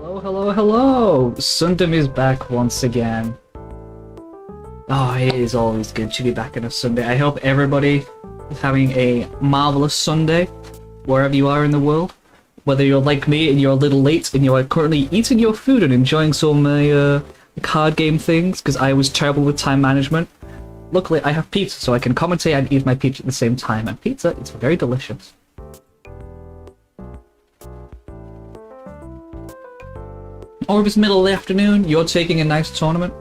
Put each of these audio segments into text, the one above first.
Hello, hello, hello! Sundom is back once again. Oh, it is always good to be back on a Sunday. I hope everybody is having a marvelous Sunday, wherever you are in the world. Whether you're like me and you're a little late and you're currently eating your food and enjoying some card game things, because I was terrible with time management. Luckily, I have pizza, so I can commentate and eat my pizza at the same time. And pizza, it's very delicious. Or if it's middle of the afternoon, you're taking a nice tournament,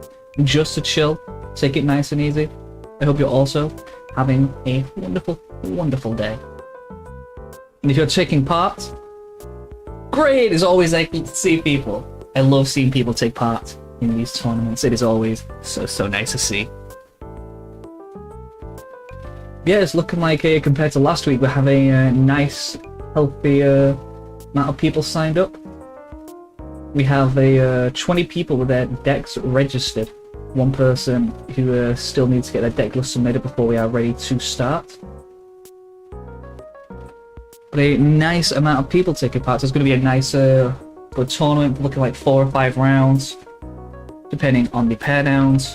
just to chill, take it nice and easy. I hope you're also having a wonderful, wonderful day. And if you're taking part, great! It's always like to see people. I love seeing people take part in these tournaments. It is always so nice to see. Yeah, it's looking like compared to last week, we're having a nice, healthy amount of people signed up. We have 20 people with their decks registered. One person who still needs to get their deck list submitted before we are ready to start. But a nice amount of people taking part. So it's going to be a nice good tournament, looking like 4 or 5 rounds, depending on the pair downs.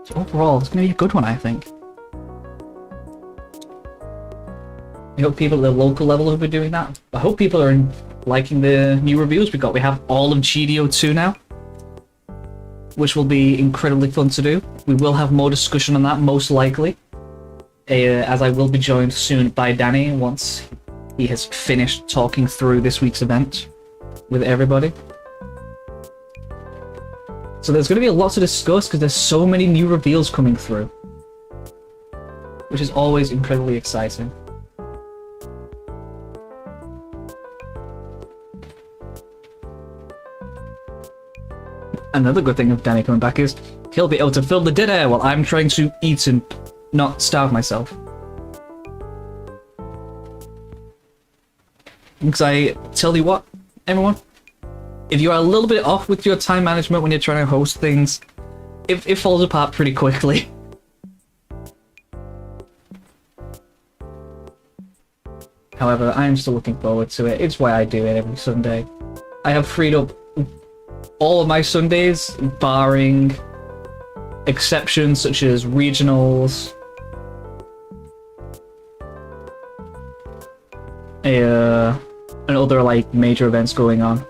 So overall, it's going to be a good one, I think. I hope people at the local level will be doing that. I hope people are liking the new reviews we got. We have all of GDO2 now, which will be incredibly fun to do. We will have more discussion on that, most likely, as I will be joined soon by Danny once he has finished talking through this week's event with everybody. So there's going to be a lot to discuss because there's so many new reveals coming through, which is always incredibly exciting. Another good thing of Danny coming back is he'll be able to fill the dead air while I'm trying to eat and not starve myself. Because I tell you what, everyone, if you are a little bit off with your time management when you're trying to host things, it falls apart pretty quickly. However, I am still looking forward to it. It's why I do it every Sunday. I have freed up all of my Sundays, barring exceptions such as regionals, and other like major events going on.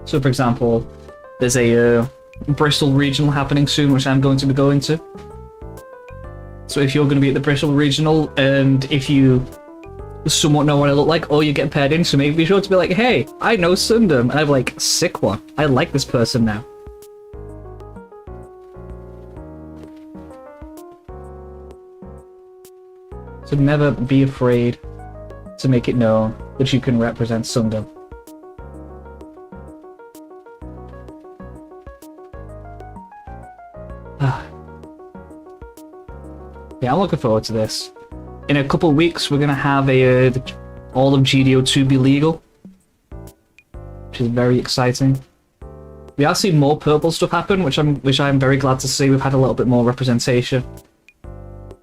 So for example, there's a Bristol regional happening soon, which I'm going to be going to. So if you're going to be at the Bristol regional, and if you somewhat know what I look like, or you get paired in, so maybe be sure to be like, hey, I know Sundom, and I'm like, sick one. I like this person now. So never be afraid to make it known that you can represent Sundom. Yeah, I'm looking forward to this. In a couple of weeks, we're gonna have all of GDO2 be legal, which is very exciting. We are seeing more purple stuff happen, which I'm very glad to see. We've had a little bit more representation,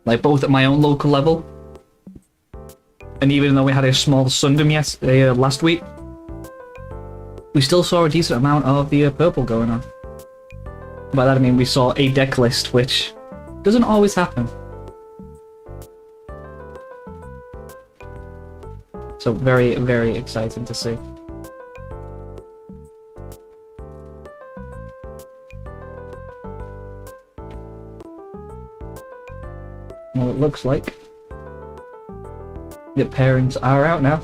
like both at my own local level, and even though we had a small Sundom last week, we still saw a decent amount of the purple going on. By that I mean we saw a deck list, which doesn't always happen. So very, very exciting to see. Well, it looks like the pairings are out now.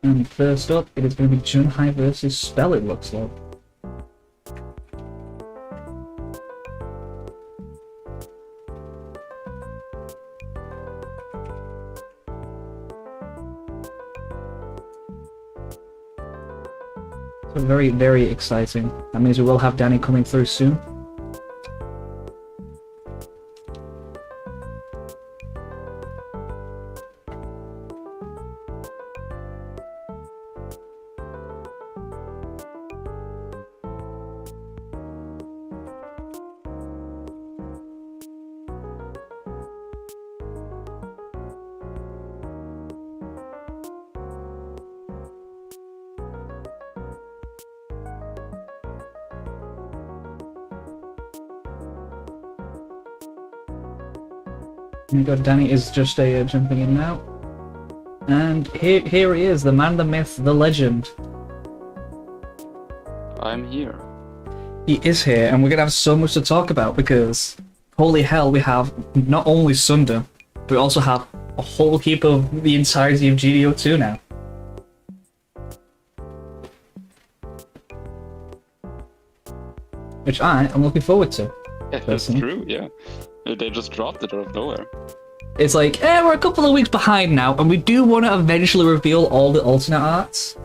And first up, it is going to be Junhai versus Spell, it looks like. So very, very exciting. That means we will have Danny coming through soon. Oh my god, Danny is just jumping in now. And here he is, the man, the myth, the legend. I'm here. He is here, and we're gonna have so much to talk about because, holy hell, we have not only Sunder, but we also have a whole heap of the entirety of GDO2 now. Which I am looking forward to. Yeah, that's personally. true, yeah. They just dropped it out of nowhere. It's like, we're a couple of weeks behind now, and we do want to eventually reveal all the alternate arts.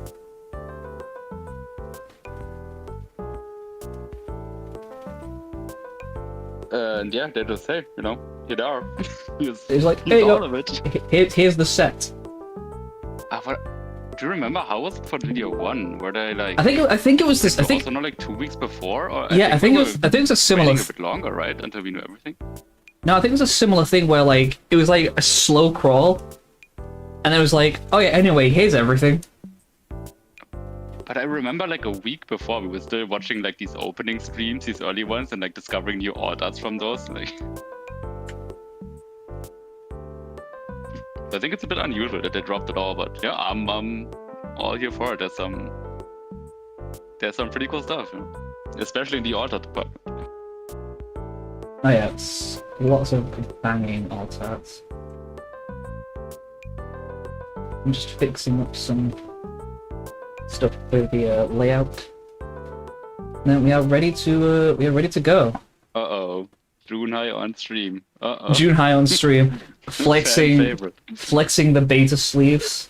And yeah, they just say, you know, here they are. It's like, here's hey, all of it. here's the set. Do you remember how was it for video 1? Were they like? I think it was this. I think also not like 2 weeks before, or yeah, I think it's a similar. A bit longer, right, until we knew everything. No, I think it's a similar thing where like it was like a slow crawl, and it was like, oh yeah, anyway, here's everything. But I remember like a week before we were still watching like these opening streams, these early ones, and like discovering new orders from those. Like, I think it's a bit unusual that they dropped it all, but yeah, I'm all here for it. There's some pretty cool stuff, you know? Especially in the order department. Oh yeah, it's lots of banging alt arts. I'm just fixing up some stuff for the layout. Then we are ready to go. Uh-oh. Junhai on stream. Uh-oh. Junhai on stream, flexing the beta sleeves.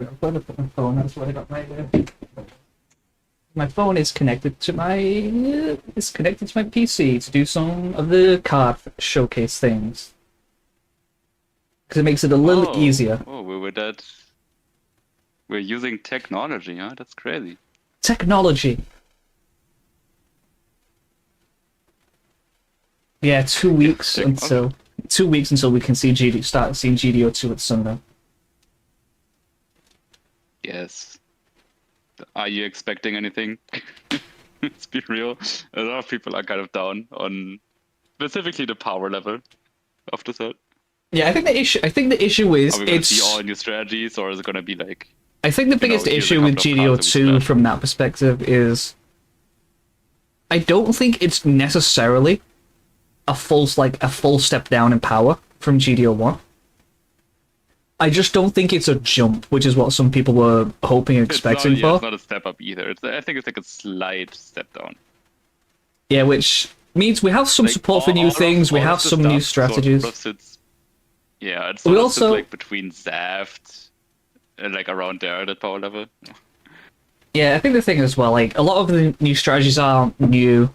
I'm going to put my phone. That's what I got right there. My phone is connected to my PC to do some of the card showcase things because it makes it a little easier. Oh, we're using technology, huh? That's crazy. Technology. Yeah, 2 weeks until we can start seeing GDO2 at Sunday. Yes. Are you expecting anything? Let's be real. A lot of people are kind of down on specifically the power level of the set. Yeah, I think the issue is are we gonna see all new strategies, or is it gonna be like? I think the biggest issue with GDO2 from that perspective is I don't think it's necessarily a full step down in power from GDO1. I just don't think it's a jump, which is what some people were hoping and expecting for. It's not a step up either. I think it's like a slight step down. Yeah, which means we have some support for new things, we have some new strategies. Yeah, it's also like between Zaft and like around there at power level. Yeah, I think the thing as well, like a lot of the new strategies are new.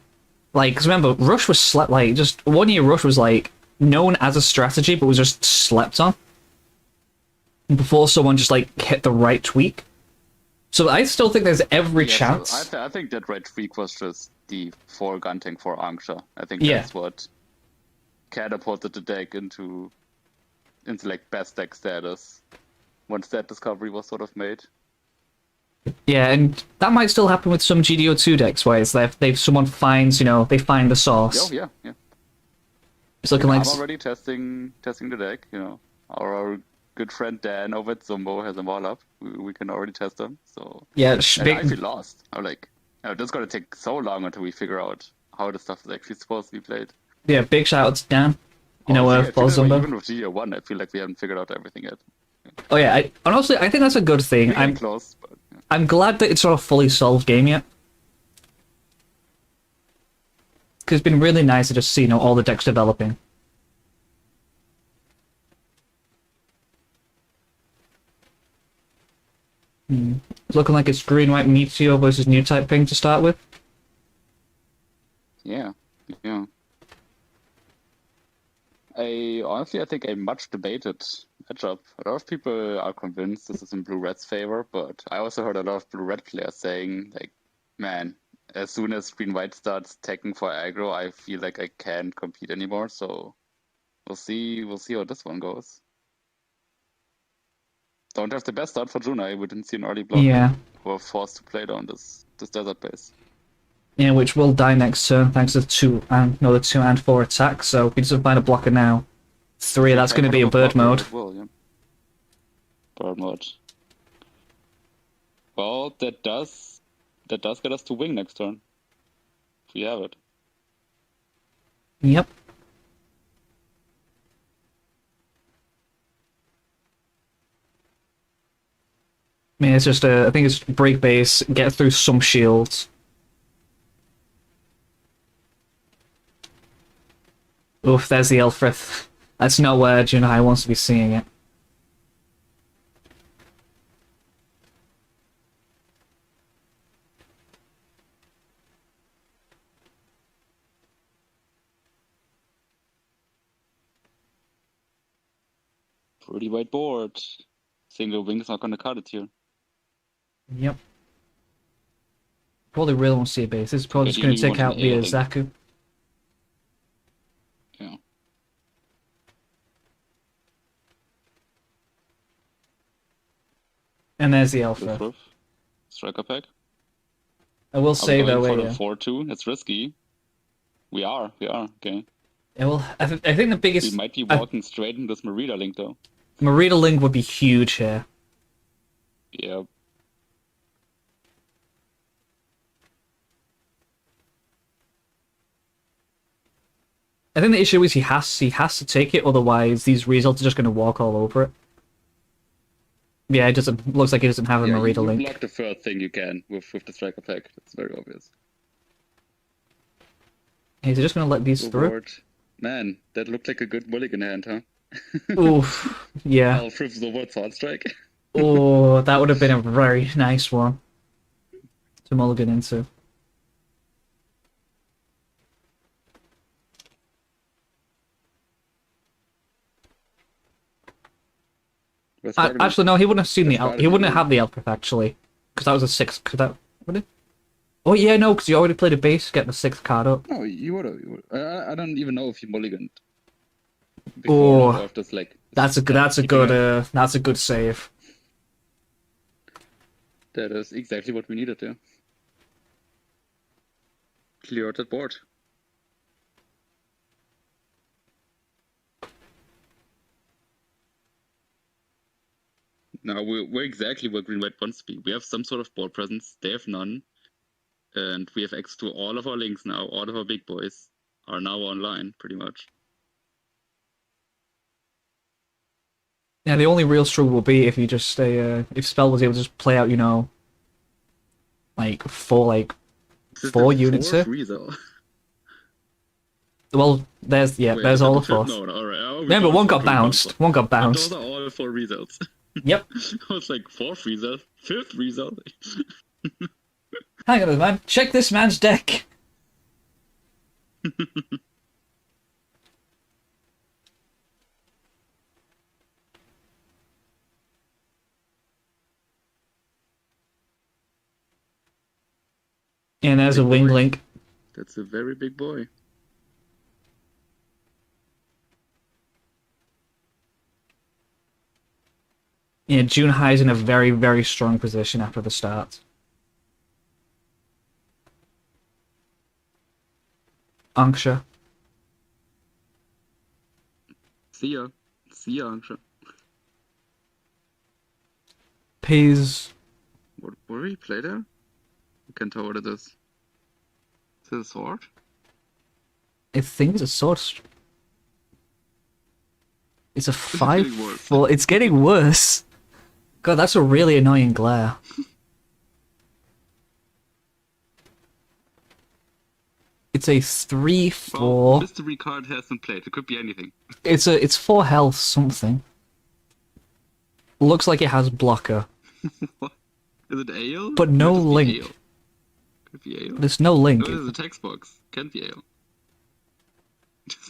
Like, cause remember, Rush was just 1 year Rush was like known as a strategy, but was just slept on before someone just like hit the right tweak. So I still think there's every chance. So I think that right tweak was just the 4 gunting for Angsha. I think that's what catapulted the deck into like best deck status once that discovery was sort of made. Yeah, and that might still happen with some GDO2 decks, where it's someone finds, they find the source. Oh yeah. It's looking like I'm already testing the deck. Our good friend Dan over at Zumbo has them all up. We can already test them. So yeah, I feel lost. I'm like, this is gonna take so long until we figure out how the stuff is actually supposed to be played. Yeah, big shout out to Dan. For Zumbo. Even with GDO1, I feel like we haven't figured out everything yet. Oh yeah, honestly, I think that's a good thing. I'm close, but yeah. I'm glad that it's not a fully solved game yet. Because it's been really nice to just see, all the decks developing. It's looking like it's green-white Meteor versus new type thing to start with. Yeah. I think a much debated matchup. A lot of people are convinced this is in Blue-Red's favor, but I also heard a lot of Blue-Red players saying, like, man, as soon as Green-White starts tagging for aggro, I feel like I can't compete anymore, so we'll see how this one goes. Don't have the best start for Junai, we didn't see an early block. Yeah. were forced to play down this desert base. Yeah, which will die next turn thanks to the 2 and 4 attack. So if he doesn't find a blocker now, 3. That's going to be a bird mode. As well, yeah. Bird mode. Well, that does get us to wing next turn. If we have it. Yep. I mean, it's just I think it's break base, get through some shields. Oof, there's the Elfrith. That's not where Junhai wants to be seeing it. Pretty white board. Single wing is not gonna cut it here. Yep. Probably really won't see a base. This is probably just going to take out the Zaku. Yeah. And there's the Alpha. Striker pack. I will say though, for the 4-2. It's risky. We are. Okay. Yeah, well, I think the biggest. We might be walking straight in this Merida link though. Merida link would be huge here. Yep. I think the issue is he has to take it, otherwise these results are just going to walk all over it. Yeah, it doesn't. Looks like he doesn't have a Merida link. You block the first thing you can with the striker pack. That's very obvious. He's just going to let these through. Man, that looked like a good mulligan hand, huh? Oof. Yeah. Alfred's the word sword strike. Oh, that would have been a very nice one to mulligan into. Actually, no, he wouldn't have seen the Elf. He wouldn't have the Elfrith actually, because that was a 6. Could that? Would it? Oh yeah, no, because you already played a base, getting the 6th card up. Oh, you would have. I don't even know if you mulliganed. Oh, that's a good save. That is exactly what we needed there. Cleared that board. Now we're exactly where Green-White wants to be. We have some sort of board presence. They have none. And we have access to all of our links now. All of our big boys are now online, pretty much. Yeah, the only real struggle will be if you just stay. If Spell was able to just play out, you know, like four units here. Well, there's there's all the 4. No, all right. Remember, one got bounced. One got bounced. Those are all 4 results. Yep. I was like 4th result, 5th result. Hang on, man. Check this man's deck. And there's a wing link. That's a very big boy. Yeah, Junhai's in a very, very strong position after the start. Anksha. See ya, Anksha. Pays. What do we play there? I can't tell what it is. Is it a sword? I think it's a sword. It's a 5-4. It's getting worse. God, that's a really annoying glare. It's a 3-4. Well, mystery card hasn't played. It could be anything. It's 4 health something. Looks like it has blocker. What? Is it Ale? But no link. Could be Ale. There's no link. No, there's a text box. Can't be Ale.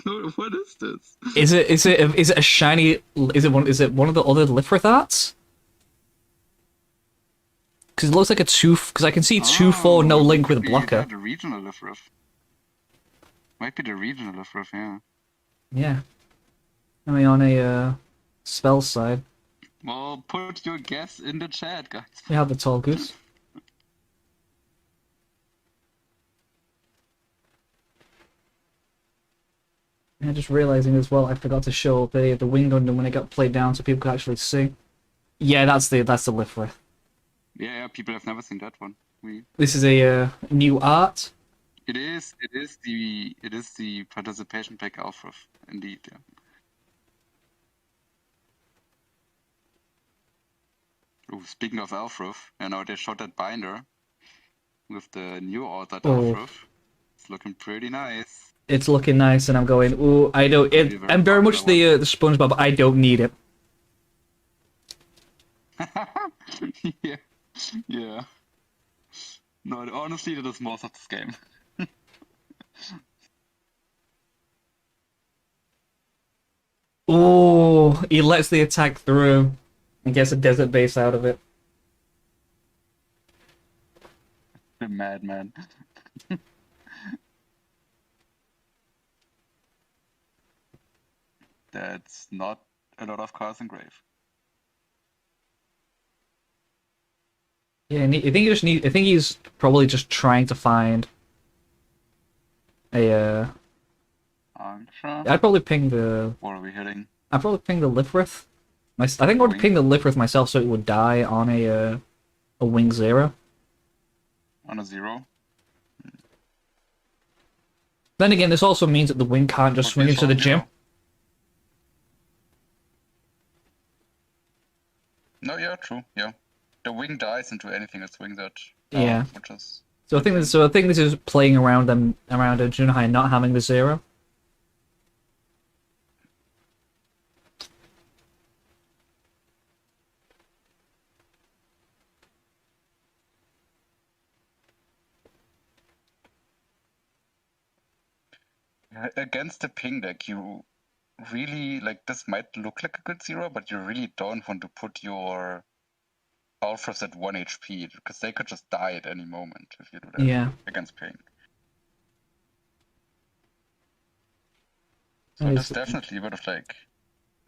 No, what is this? Is it a shiny? Is it one of the other Lifrith arts? Because it looks like a 2. Because I can see 2-4 no link with blocker. The regional Lifrith. Might be the regional Lifrith, yeah. Yeah. I mean, on a spell side. Well, put your guess in the chat, guys. We have the tall goose. And just realizing as well, I forgot to show the wing Gundam when it got played down so people could actually see. Yeah, that's the Lifrith. Yeah, people have never seen that one. This is a new art. It is the participation pack Alfred, indeed, yeah. Oh, speaking of Alfred, you know, they shot that binder with the new authored Alfred. It's looking pretty nice. It's looking nice, and I'm going, ooh, I don't. I'm very much the SpongeBob. I don't need it. Yeah, yeah. No, honestly, that is most of this game. Oh, he lets the attack through and gets a desert base out of it. The madman. That's not a lot of cars engraved. Yeah, I think you just need. I think he's probably just trying to find a. I'd probably ping the. What are we hitting? I'd probably ping the Lifrith. I think I would ping the Lifrith myself so it would die on a wing 0. On a 0. Then again, this also means that the wing can't just swing into the gym. No, yeah, true, yeah. The wing dies into anything that swings at. Yeah. Which is. So I think this is playing around a Junhai not having the 0. Against the ping deck, you really, like, this might look like a good 0, but you really don't want to put your Alphas at 1 HP, because they could just die at any moment if you do that. Yeah. Against ping. So that's definitely a bit of, like,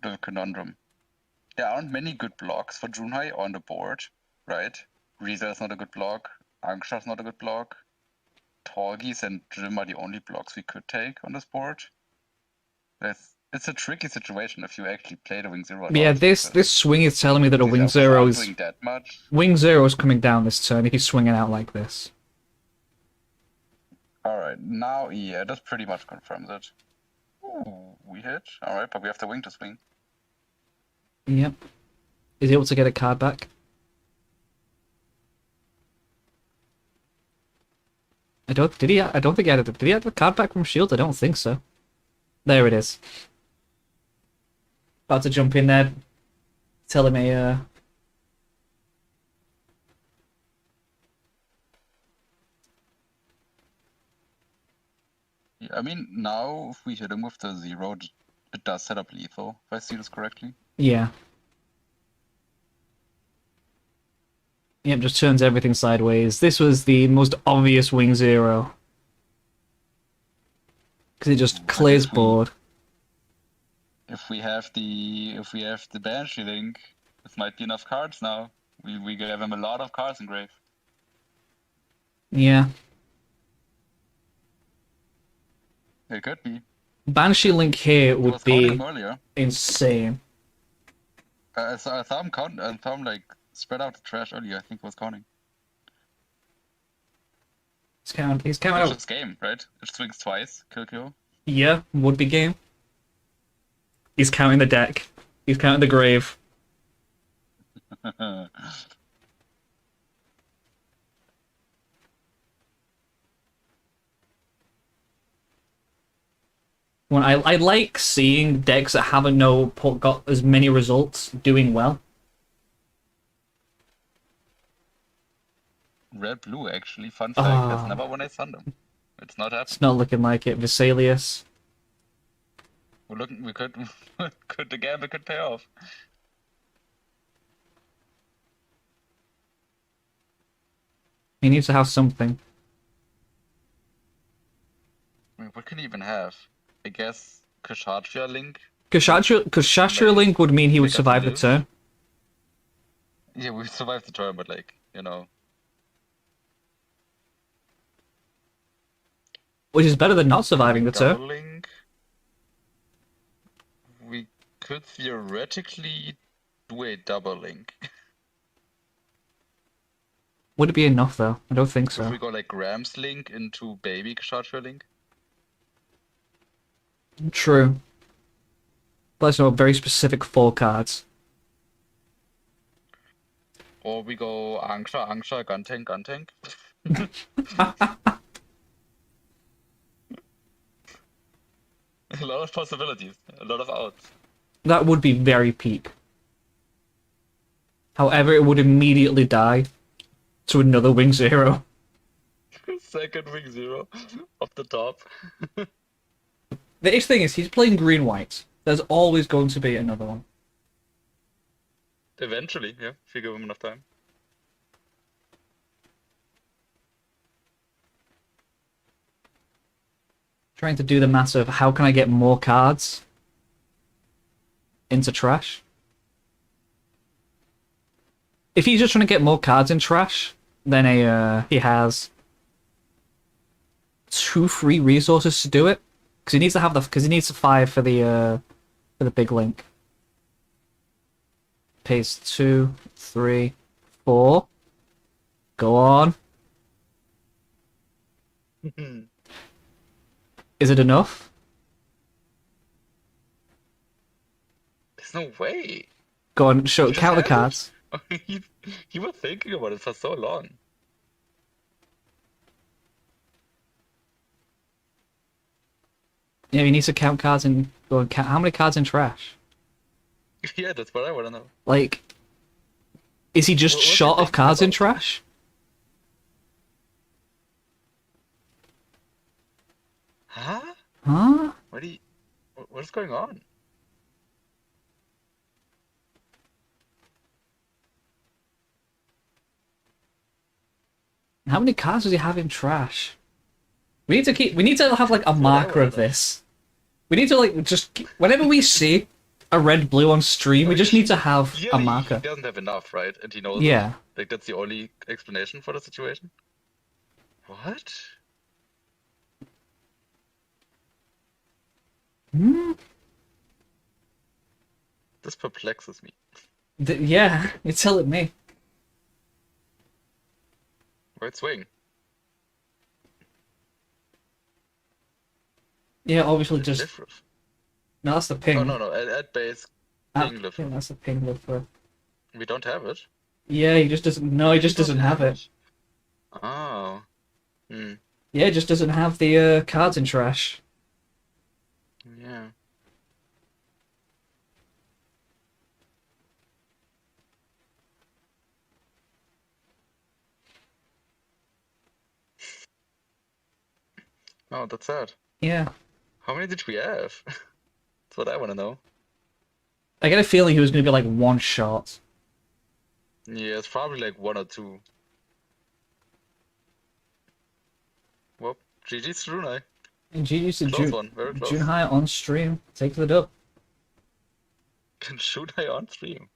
the conundrum. There aren't many good blocks for Junhai on the board, right? Reza is not a good block, Angsha is not a good block. Torgis and Jim are the only blocks we could take on this board. It's a tricky situation if you actually play the wing 0. Yeah, this swing is telling me that a wing 0 is that much. Wing 0 is coming down this turn if he's swinging out like this. All right, now yeah, that pretty much confirms it. Ooh, we hit. All right, but we have the wing to swing. Yep. Is he able to get a card back? I don't think he had it. Did he have the card back from Shield? I don't think so. There it is. About to jump in there. Tell him a Yeah, I mean, now if we hit him with the 0, it does set up lethal, if I see this correctly. Yeah. Yep, just turns everything sideways. This was the most obvious wing 0. Because it just clears board. If we have the Banshee link, this might be enough cards now. We gave him a lot of cards engraved. Yeah. It could be. Banshee link here would be insane. I saw him like spread out the trash earlier. I think he was counting. He's counting out. It's game, right? It swings twice. Kill. Yeah, would be game. He's counting the deck. He's counting the grave. When I like seeing decks that haven't got as many results doing well. Red blue actually. Fun fact. That's never won a Gundam. It's not happening. It's not looking like it. Vesalius. We could the gamble could pay off. He needs to have something. I mean, what can he even have? I guess Kshatriya link. Kshatriya link would mean he would survive the turn. Yeah, we survived the turn, but like, you know. Which is better than not surviving the turn. Link. could theoretically do a double link. Would it be enough though? I don't think If so. we go like Grams link into baby Charger link. True. But it's not very specific 4 cards. Or we go Angsha, Gun Tank. A lot of possibilities, a lot of outs. That would be very peak. However, it would immediately die to another Wing Zero. Second Wing Zero off the top. The issue thing is, he's playing green-white. There's always going to be another one. Eventually, yeah, if you give him enough time. Trying to do the math of how can I get more cards into trash. If he's just trying to get more cards in trash, then he has 2 free resources to do it. Because he needs to have because he needs 5 for the big link. Pays 2, 3, 4. Go on. Is it enough? There's no way. Go on, show Just count the have cards. it. He was thinking about it for so long. Yeah, he needs to count cards in. Go on, count how many cards in trash. Yeah, that's what I want to know. Like, is he just What's he short of thinking cards in about? trash? Huh? Huh? What's going on? How many cards does he have in trash? We need to keep. We need to have like a That's what I marker wanna of know. this. We need to like just whenever we see a red blue on stream, we just need to have a Clearly, he marker. doesn't have enough, right? And he knows it. Yeah. Like, that's the only explanation for the situation. What? Hmm? This perplexes me. Yeah, you're telling me. Right swing. Yeah, obviously just Lifrith. no. That's the Oh, ping. no. At base, Yeah, ping Lifrith. that's the ping with the. We don't have it. Yeah, he just doesn't. No, he We just don't doesn't have it. Oh. Hmm. Yeah, he just doesn't have the cards in trash. Yeah. Oh, that's sad. Yeah, How many did we have? That's what I want to know. I get a feeling he was going to be like one shot. Yeah, it's probably like 1 or 2. Well, GG's Runai. And GG's to Close one, very close. Junhai on stream. Take the dub. Can Shunai on stream.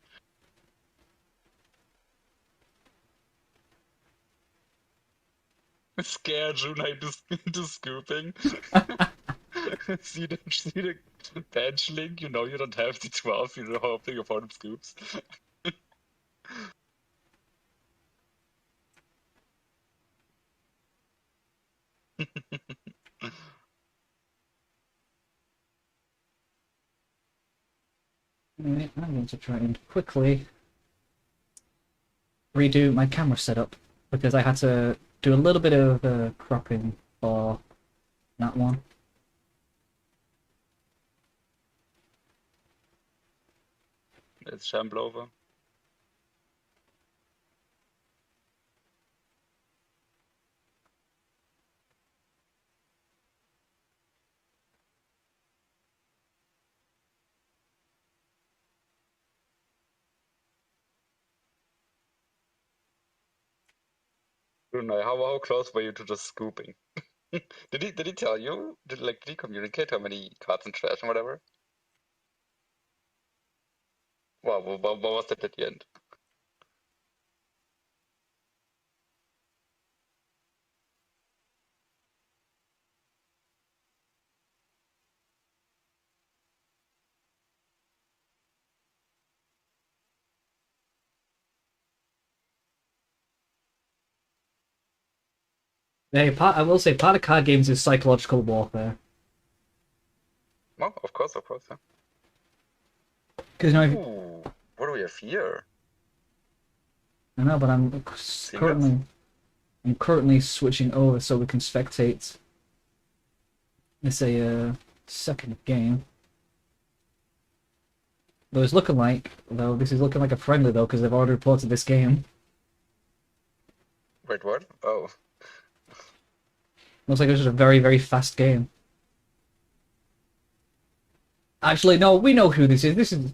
Scare Junai into scooping. see the bench link, you know you don't have the 12, you're hoping your opponent scoops. Right, I'm going to try and quickly redo my camera setup because I had to do a little bit of cropping for that one. It's shamble over. Brunei, how close were you to just scooping? Did he tell you? Did he communicate how many cards in trash and whatever? Wow, what was that at the end? Hey, I will say, part of card games is psychological warfare. Well, of course, yeah. Because Ooh, what do we have here? I know, but Singles? I'm currently switching over so we can spectate. It's a second game. Though it's looking like, though this is looking like a friendly though, because they've already reported this game. Wait, what? Oh, Looks like it's just a very, very fast game. Actually, no, we know who this is. This is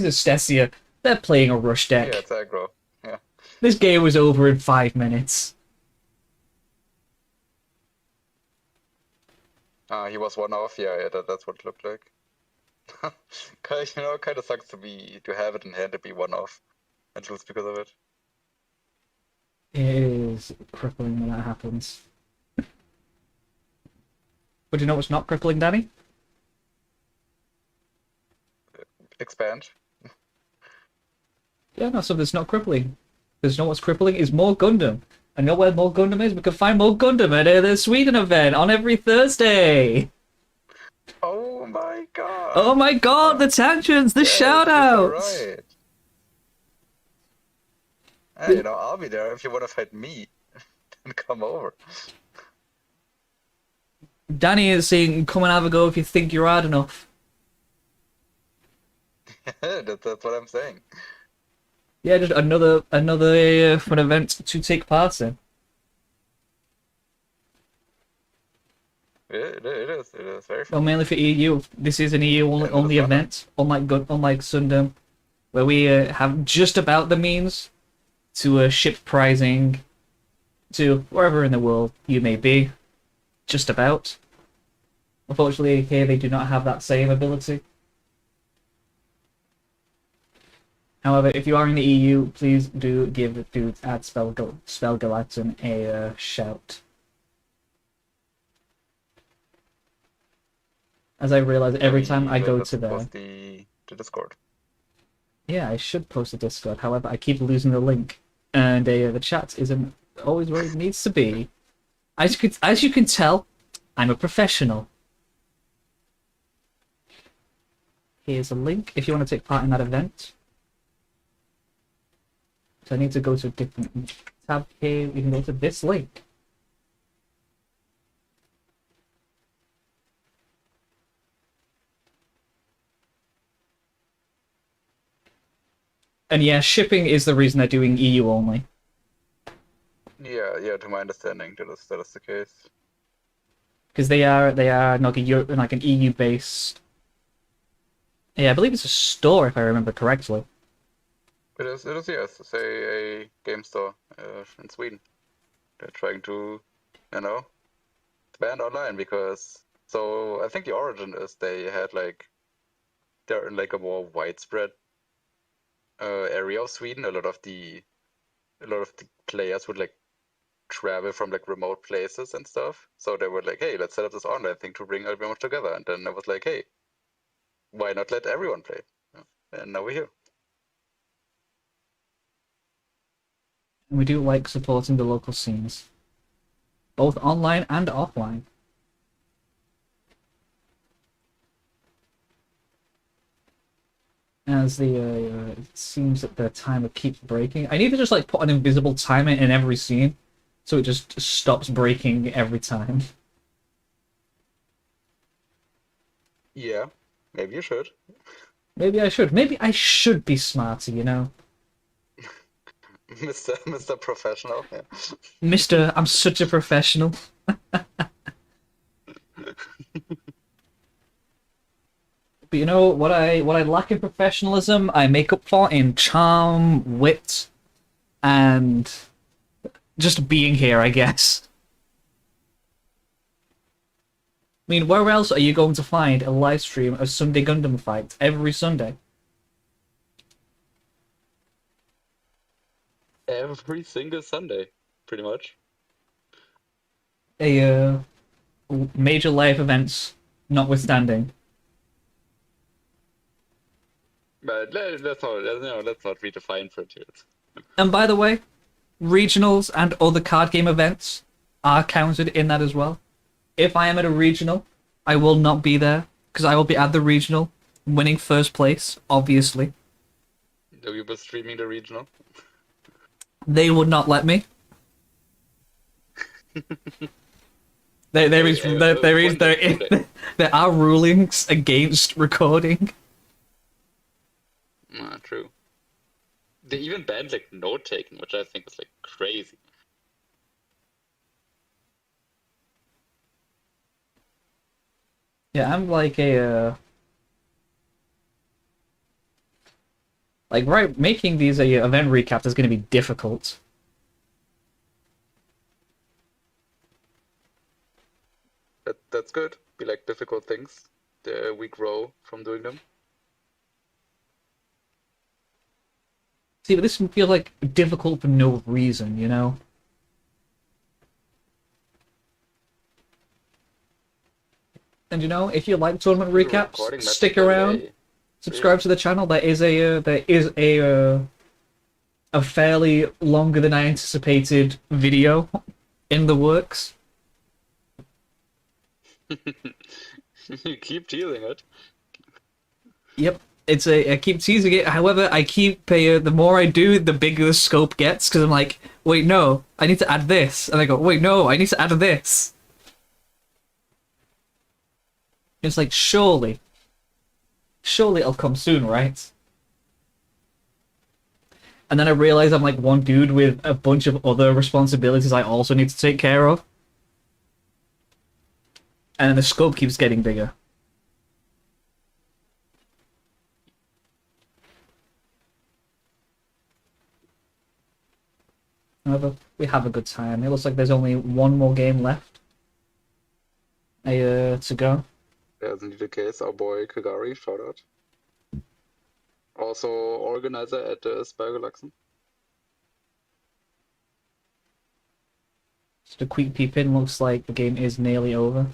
Estesia. They're playing a rush yeah, deck. it's aggro. Yeah. This game was over in 5 minutes. He was one off. Yeah, that's what it looked like. Kind of sucks to have it in hand to be one off and lose because of it. It is crippling when that happens. But you know what's not crippling, Danny? Expand. Yeah, no, something's not crippling. Because you know what's crippling is more Gundam. And you know where more Gundam is? We can find more Gundam at the Sweden event on every Thursday. Oh my god! Oh my god, the tangents, the Yes, you're so shoutouts! right. Hey, I'll be there if you want to fight me. Then come over. Danny is saying, come and have a go if you think you're hard enough. That's what I'm saying. Yeah, just another fun event to take part in. It is very Well, fun. mainly for EU. This is an EU only, And it is only fun. event, unlike Sundom, where we have just about the means to ship prizing to wherever in the world you may be. Just about. Unfortunately, here they do not have that same ability. However, if you are in the EU, please do give dudes at Spellgalaxin a shout. As I realize every time I go Let's to there. post the Discord. Yeah, I should post a Discord. However, I keep losing the link, and the chat isn't always where it needs to be. As you can tell, I'm a professional. Here's a link if you want to take part in that event. So I need to go to a different tab here. You can go to this link. And yeah, shipping is the reason they're doing EU only. Yeah, to my understanding, that is the case. Because they are like an EU based. Yeah, I believe it's a store if I remember correctly. It is, yes, say a game store in Sweden. They're trying to, expand online because, so I think the origin is they're in like a more widespread area of Sweden. A lot of the players would like travel from like remote places and stuff. So they were like, hey, let's set up this online thing to bring everyone together. And then I was like, hey, why not let everyone play? And now we're here. And we do like supporting the local scenes, both online and offline. As it seems that the timer keeps breaking. I need to just like put an invisible timer in every scene, so it just stops breaking every time. Yeah, maybe you should. Maybe I should. Maybe I should be smarter, you know? Mr. Professional. Yeah. Mister, I'm such a professional. But you know what I lack in professionalism, I make up for in charm, wit, and just being here, I guess. I mean, where else are you going to find a live stream of Sunday Gundam fights every Sunday? Every single Sunday, pretty much. A major live events notwithstanding. But let's not redefine frontiers. And by the way, regionals and other card game events are counted in that as well. If I am at a regional, I will not be there because I will be at the regional, winning first place, obviously. Have you been streaming the regional? They would not let me. There is Hey, there is one day. there are rulings against recording. Ah, true. They even banned like note taking, which I think is like crazy. Yeah, I'm like like right making these event recaps is going to be difficult. That's good. We like difficult things. We grow from doing them. See, but this feels like difficult for no reason, you know? And you know, if you like tournament We're recaps, recording stick matches every around, day. subscribe to the channel. There is a fairly longer than I anticipated video in the works. You keep teasing it. Yep, I keep teasing it. However, I keep the more I do, the bigger the scope gets because I'm like, wait, no, I need to add this, and I go, wait, no, I need to add this. It's like surely it'll come soon, right? And then I realize I'm like one dude with a bunch of other responsibilities I also need to take care of, and then the scope keeps getting bigger. However, we have a good time. It looks like there's only one more game left to go. That's indeed the case. Our boy Kagari, shout out. Also organizer at Spygalaxen. Just a quick peep in, looks like the game is nearly over.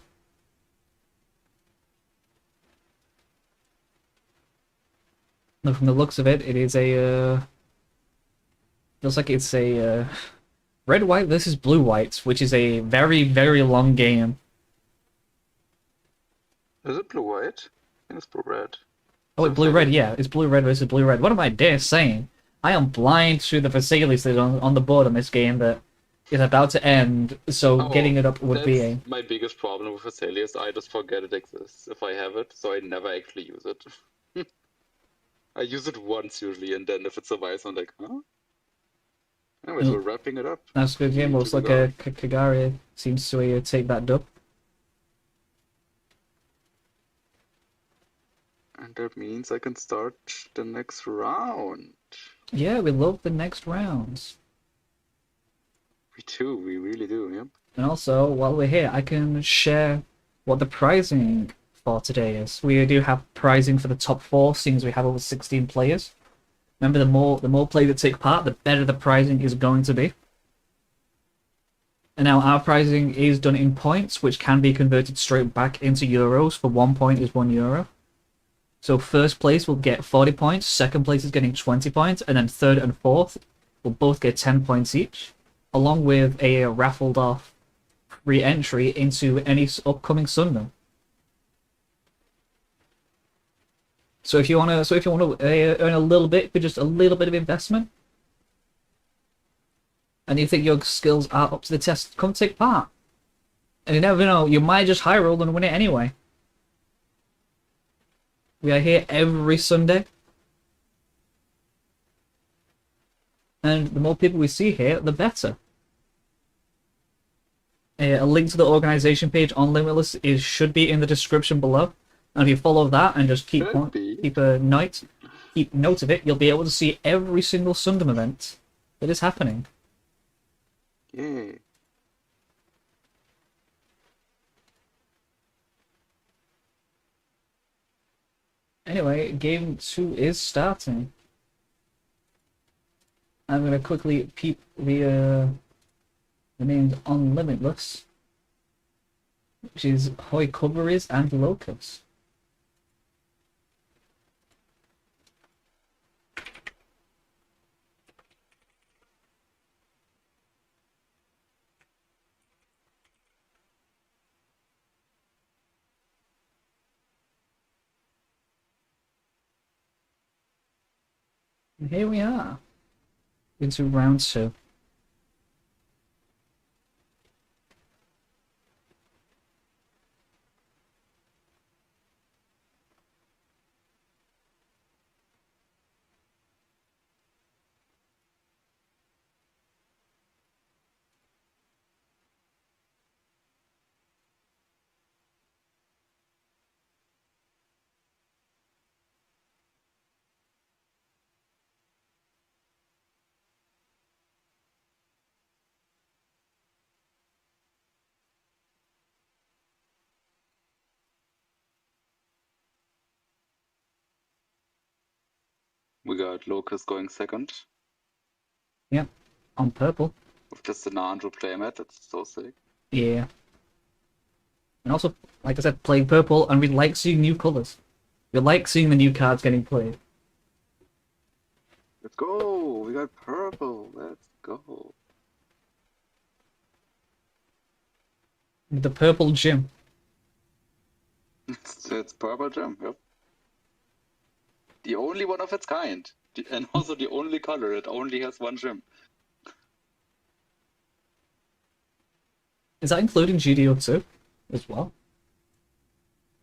No, from the looks of it, it is feels like it's a red white versus blue white, which is a very very long game. Is it blue white? I think it's blue red. Oh wait, blue red, yeah, it's blue red versus blue red. What am I dare saying? I am blind to the facilities that are on the board on this game that is about to end, so getting it up would be a... That's my biggest problem with Azaleas. I just forget it exists if I have it, so I never actually use it. I use it once usually, and then if it survives, I'm like, huh? Anyways, we're wrapping it up. That's a good game. Looks like Kagari seems to take that dub. And that means I can start the next round. Yeah, we love the next rounds. We do, we really do, yep. And also, while we're here, I can share what the pricing for today is. We do have pricing for the top 4, seeing as we have over 16 players. Remember, the more players that take part, the better the pricing is going to be. And now our pricing is done in points, which can be converted straight back into euros. For 1 point is €1. So first place will get 40 points, second place is getting 20 points, and then third and fourth will both get 10 points each, along with a raffled off re-entry into any upcoming Sundom. So if you want to earn a little bit for just a little bit of investment, and you think your skills are up to the test, come take part. And you never know, you might just high roll and win it anyway. We are here every Sunday. And the more people we see here, the better. A link to the organization page on Limitless should be in the description below. And if you follow that and just keep a note of it, you'll be able to see every single Sundom event that is happening. Yay. Anyway, game 2 is starting. I'm gonna quickly peep the names on Limitless, which is Hoi Kubaris and Locus. And here we are. Into round 2. We got Locust going second Yep. On purple. with just an Andrew playmat. That's so sick. Yeah. And also, like I said, playing purple, and we like seeing new colours. We like seeing the new cards getting played. Let's go! We got purple. Let's go. The purple gym. It's purple gem. Yep. The only one of its kind, and also the only color. It only has one gem. Is that including GDO2 as well?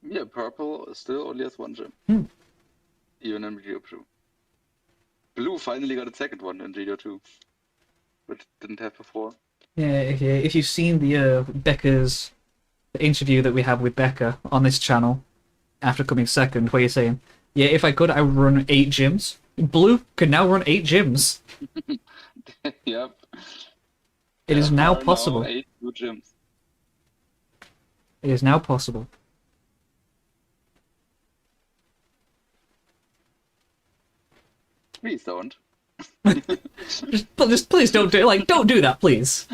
Yeah, purple still only has one gem. Even in GDO2. Blue finally got its second one in GDO2, which it didn't have before. Yeah, if you've seen the Becca's the interview that we have with Becca on this channel after coming second, where you're saying, yeah, if I could, I would run 8 gyms. Blue can now run 8 gyms. Yep. It is now There are possible. 8 new gyms. It is now possible. Please don't. Just please don't do don't do that, please.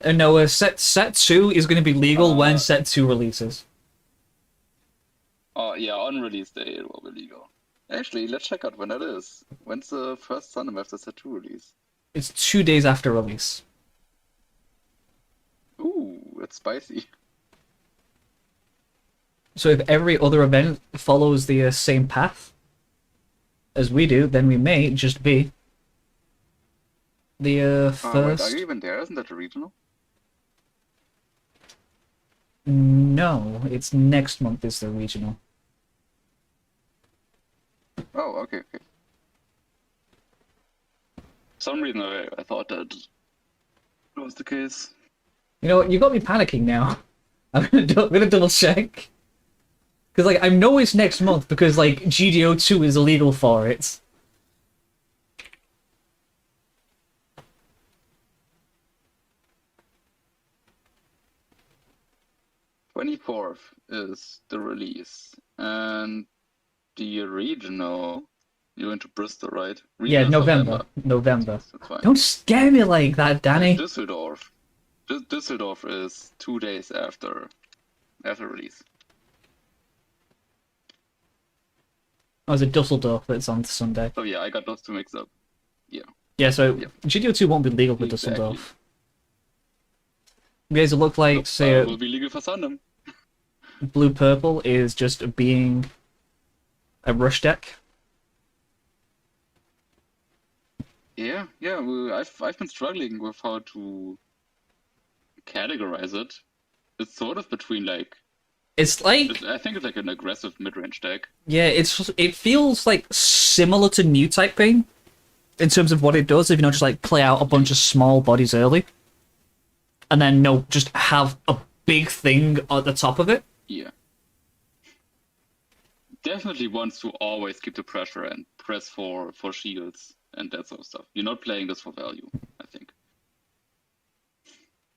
No, set 2 is going to be legal when set 2 releases. Oh yeah, on release day it will be legal. Actually, let's check out when that is. When's the first Gundam after set 2 release? It's 2 days after release. Ooh, it's spicy. So if every other event follows the same path as we do, then we may just be the Oh, wait, first. are you even there? Isn't that a regional? No, it's next month is the regional. Oh, okay. For some reason I thought that was the case. You know what? You got me panicking now. I'm gonna double check. Because I know it's next month because GDO2 is illegal for it. '24th is the release, and the regional. You're into Bristol, right? Yeah, Regional's November. That's fine. Don't scare me like that, Danny. Düsseldorf. Düsseldorf is 2 days after release. Oh, it's a Dusseldorf that's on Sunday. So yeah, I got those two mixed up. Yeah, so Yep. GDO2 won't be legal for Exactly. Dusseldorf. Guys, it look like, say, It will be legal for Gundam. blue purple is just being a rush deck. Yeah. Well, I've been struggling with how to categorize it. It's sort of between It's like, I think it's like an aggressive mid-range deck. yeah, it feels like similar to New Type Pain in terms of what it does. If just play out a bunch of small bodies early, and then just have a big thing at the top of it. Yeah. Definitely wants to always keep the pressure and press for shields and that sort of stuff. You're not playing this for value, I think.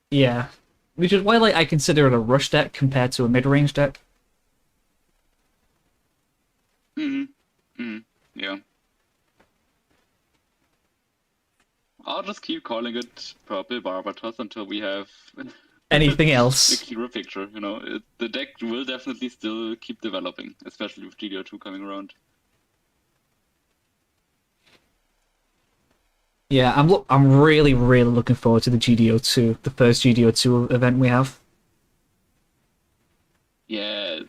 Yeah, which is why I consider it a rush deck compared to a mid-range deck. Yeah. I'll just keep calling it Purple Barbatos until we have Anything a else? clearer picture. The deck will definitely still keep developing, especially with GDO2 coming around. Yeah, I'm really looking forward to the GDO2, the first GDO2 event we have. Yeah.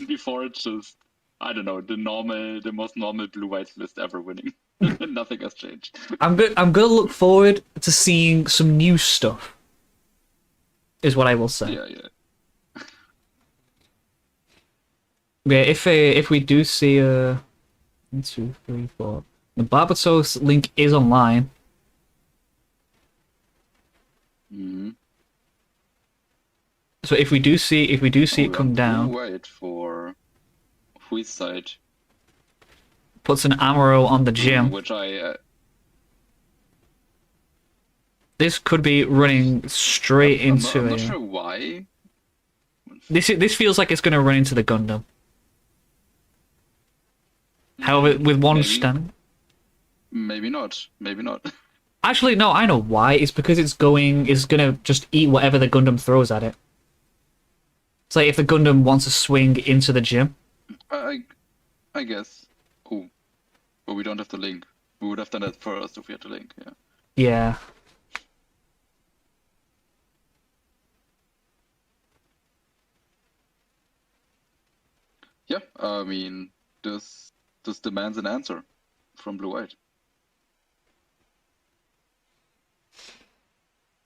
Before it's just, I don't know, the most normal blue-white list ever winning. Nothing has changed. I'm gonna look forward to seeing some new stuff. Is what I will say. Yeah, yeah. Yeah, if we do see a 1, 2, 3, 4, the Barbatos link is online. Mm-hmm. So if we do see it come down, Blue-white for whose side? puts an arrow on the gym. Which I. This could be running straight into I'm a. not sure why. This feels like it's going to run into the Gundam. However, with one Maybe. stand. Maybe not. Maybe not. Actually, no, I know why. It's because it's gonna just eat whatever the Gundam throws at it. It's like if the Gundam wants to swing into the gym. I guess. Oh, but we don't have the link. We would have done that first if we had the link. Yeah. Yeah. Yeah. I mean, this demands an answer from blue-white.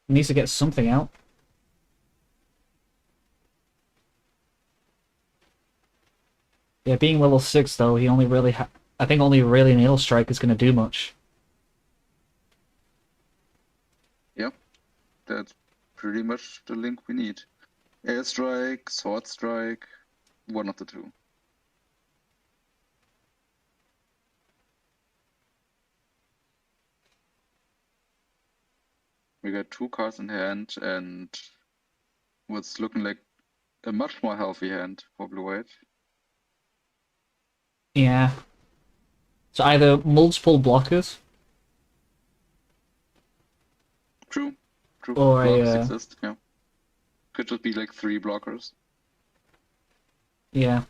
Needs to get something out. Yeah, being level 6 though, he only really I think only really Nail Strike is gonna do much. Yep. That's pretty much the link we need. Airstrike, Sword Strike, one of the two. We got 2 cards in hand and what's looking like a much more healthy hand for blue-white. Yeah. So either multiple blockers True. True. or Blockers a exist, yeah. Could just be like 3 blockers. yeah.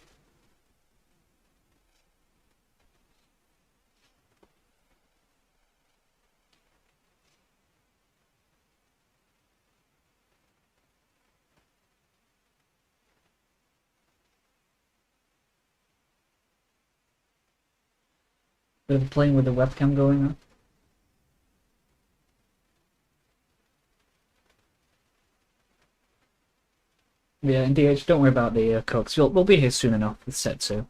Bit of playing with the webcam going on. Yeah, and DH, don't worry about the cooks. We'll be here soon enough with set 2.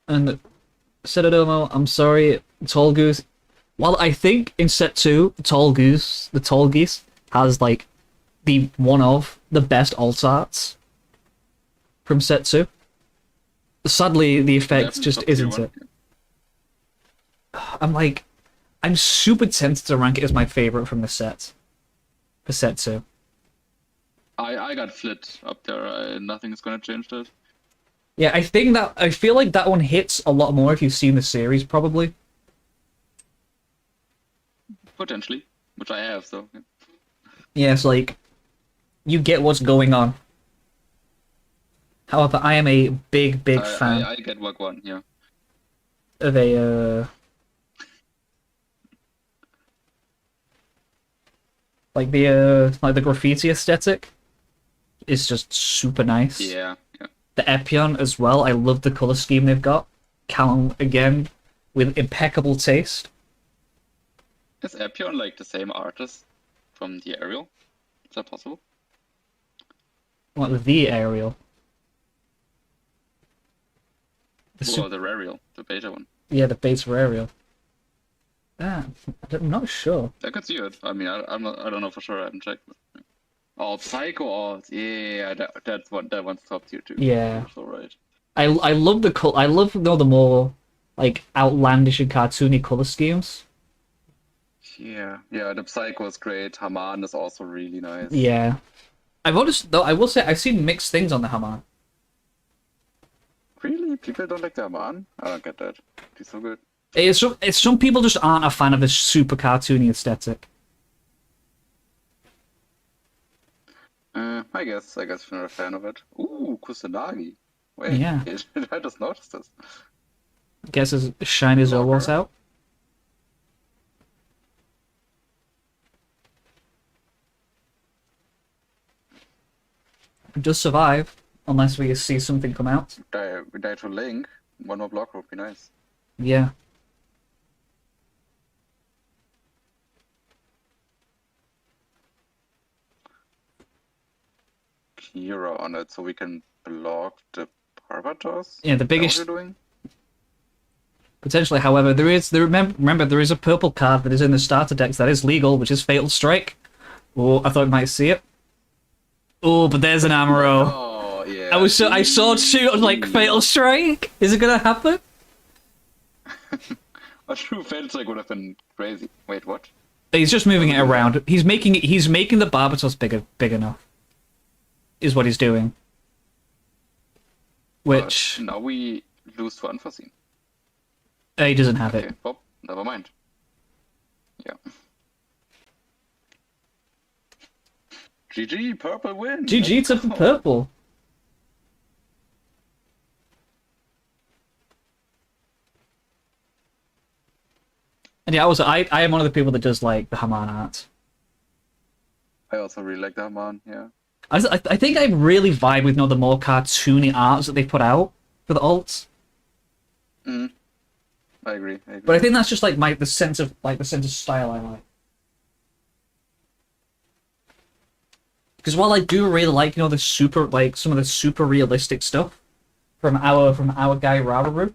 And Cedadomo, I'm sorry, Tall Goose. While I think in set 2, the Tall Geese has like the one of the best alt arts from set 2. Sadly, the effect Definitely just top tier isn't one. it. I'm super tempted to rank it as my favorite from the set. For set 2. I got Flit up there. Nothing is gonna change that. Yeah, I feel like that one hits a lot more if you've seen the series, probably. Potentially, which I have, so. Yeah. Yeah, it's like, you get what's going on. However, I am a big fan I get Wag 1, yeah. of a, like the graffiti aesthetic is just super nice. Yeah, yeah. The Epion as well, I love the color scheme they've got. Callum, again, with impeccable taste. Is Epion like the same artist from the Aerial? Is that possible? What, the Aerial? Well, the Aerial, the beta one. Yeah, the base for Aerial. I'm not sure. I could see it. I mean, I don't know for sure. I haven't checked. Oh, Psycho Art. Yeah, that's one. That one's top tier too. Yeah. You're so right. I love the I love the more like outlandish and cartoony color schemes. Yeah, yeah. The Psycho is great. Haman is also really nice. Yeah, I've noticed though. I will say I've seen mixed things on the Haman. Really, people don't like the Haman. I don't get that. He's so good. It's some people just aren't a fan of this super cartoony aesthetic. I guess if you're not a fan of it. Ooh, Kusanagi. Wait, Yeah. I just noticed this. Guess his shine is almost out. does survive, unless we see something come out. We die to Link. One more block would be nice. Yeah. Kira on it, so we can block the Parvatos. Yeah, the Is that biggest- what you're doing? Potentially, however, remember there is a purple card that is in the starter decks that is legal, which is Fatal Strike. Oh, I thought we might see it. Oh, but there's an Amaro. Oh, yeah. I saw two. I was like, Fatal Strike. Is it gonna happen? A true Fatal Strike would have been crazy. Wait, what? He's just moving it around. He's making the Barbatos big enough. Is what he's doing. Which Now we lose to Unforeseen. he doesn't have Okay, it. well, never mind. Yeah. GG, purple win. GG to purple. And yeah, I am one of the people that does like the Haman art. I also really like that man. Yeah. I think I really vibe with the more cartoony arts that they put out for the alts. I agree. But I think that's just like the sense of style I like. Because while I do really like the super some of the super realistic stuff from our guy Rararu.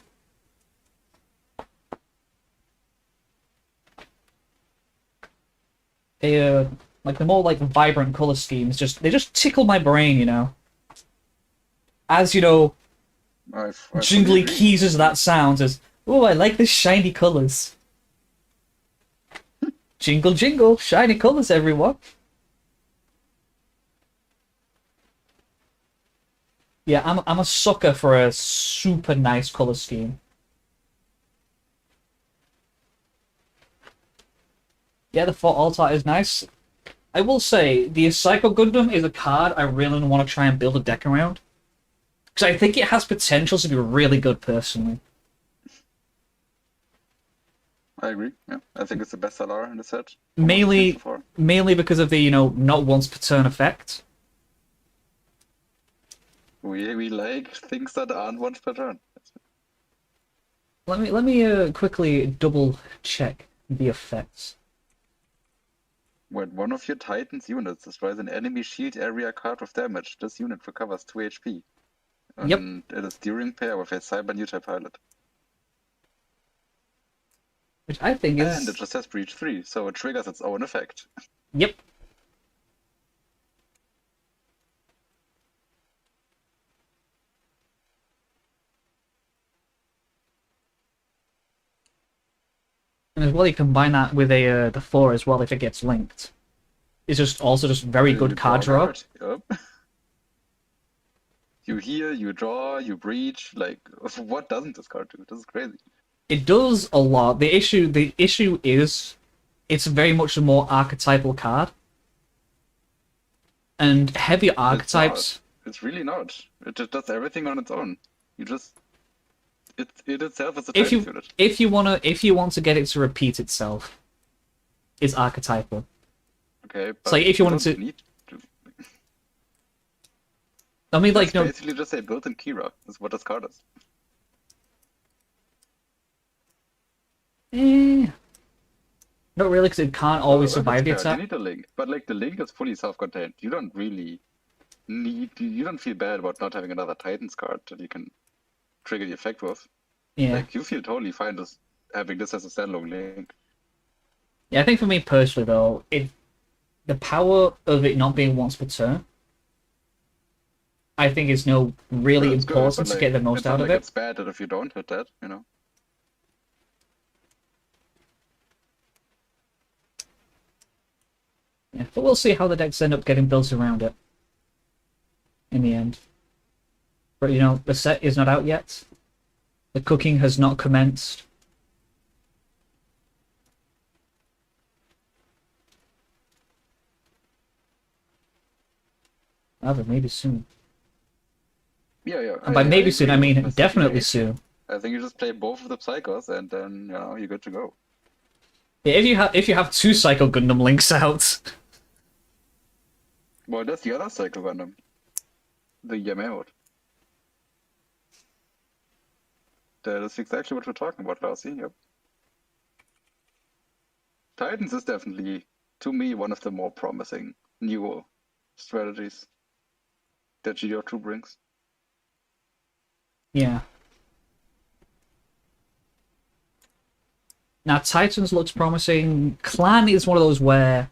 Like the more vibrant color schemes they just tickle my brain, As jingly keys as that sounds, as oh, I like the shiny colors. Jingle jingle, shiny colors, everyone. Yeah, I'm a sucker for a super nice color scheme. Yeah, the Fort Altar is nice. I will say, the Psycho Gundam is a card I really want to try and build a deck around. Because I think it has potential to be really good, personally. I agree. Yeah, I think it's the best LR in the set. Mainly because of the, not once per turn effect. We like things that aren't once per turn. Let me quickly double check the effects. When one of your Titan's units destroys an enemy shield area card with damage, this unit recovers 2 HP. And it is during pair with a Cyber neutral pilot. Which I think is... And it just has Breach 3, so it triggers its own effect. Yep. And as well, you combine that with the 4 as well if it gets linked. It's just also very good card draw. Yep. You heal, you draw, you breach. Like, what doesn't this card do? This is crazy. It does a lot. The issue is, it's very much a more archetypal card. And heavy archetypes... It's really not. It just does everything on its own. You just... It itself is a Titan unit. If you want to get it to repeat itself, it's archetypal. Okay, but it's like if you wanted to... Need to... I mean, like, basically just say built-in Kira is what this card is. Not really, because it can't always survive the attack. You need a link, but like the link is fully self-contained. You don't really need. You don't feel bad about not having another Titans card that you can trigger the effect with. Yeah. Like you feel totally fine just having this as a standalone link. Yeah, I think for me personally though, the power of it not being once per turn, I think is really important to get the most out of it. It's bad that if you don't hit that, Yeah, but we'll see how the decks end up getting built around it in the end. But the set is not out yet. The cooking has not commenced. However, maybe soon. Yeah. And by maybe soon, I mean definitely soon. I think you just play both of the Psychos and then, you're good to go. Yeah, if you have 2 Psycho Gundam links out. Well, that's the other Psycho Gundam. the EMA mode. That is exactly what we're talking about, Lassie. Yep. Titans is definitely, to me, one of the more promising new strategies that GDO2 brings. Yeah. Now, Titans looks promising. Clan is one of those where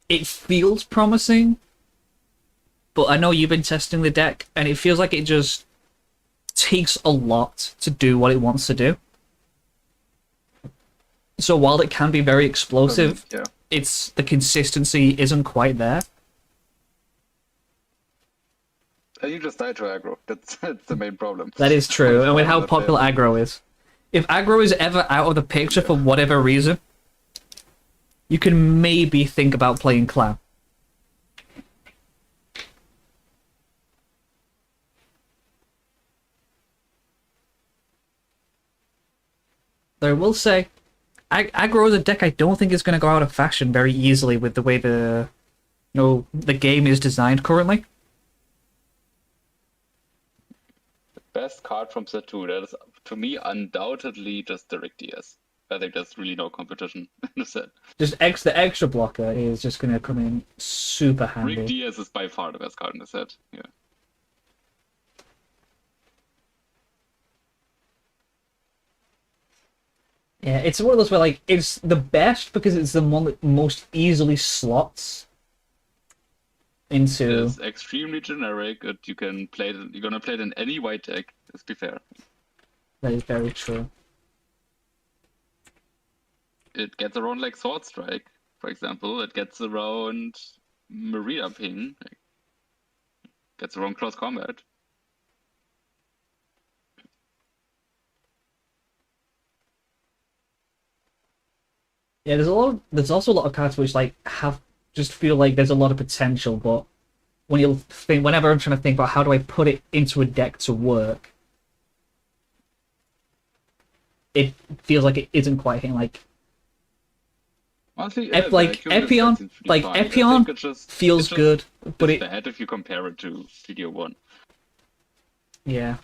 it feels promising, but I know you've been testing the deck, and it feels like it just takes a lot to do what it wants to do. So while it can be very explosive, Yeah. it's the consistency isn't quite there. And you just die to aggro. That's the main problem. That is true, and with how That popular aggro is. If aggro is ever out of the picture for whatever reason, you can maybe think about playing Clan. Though I will say, aggro is a deck I don't think is going to go out of fashion very easily with the way the game is designed currently. Best card from set 2, that is, to me, undoubtedly just the Rick DS. I think there's really no competition in the set. Just the extra blocker is just going to come in super handy. Rick DS is by far the best card in the set, yeah. Yeah, it's one of those where, like, it's the best because it's the one that most easily slots into... It's extremely generic, and you can play it, you're gonna play it in any white deck, let's be fair. That is very true. It gets around, like, Sword Strike, for example. It gets around Marina Ping. Like, gets around Close Combat. Yeah, there's also a lot of cards which like just feel like there's a lot of potential, but whenever I'm trying to think about how do I put it into a deck to work, it feels like it isn't quite hitting. Like Honestly, Epion, feels good, but it's bad if you compare it to GDO1. Yeah,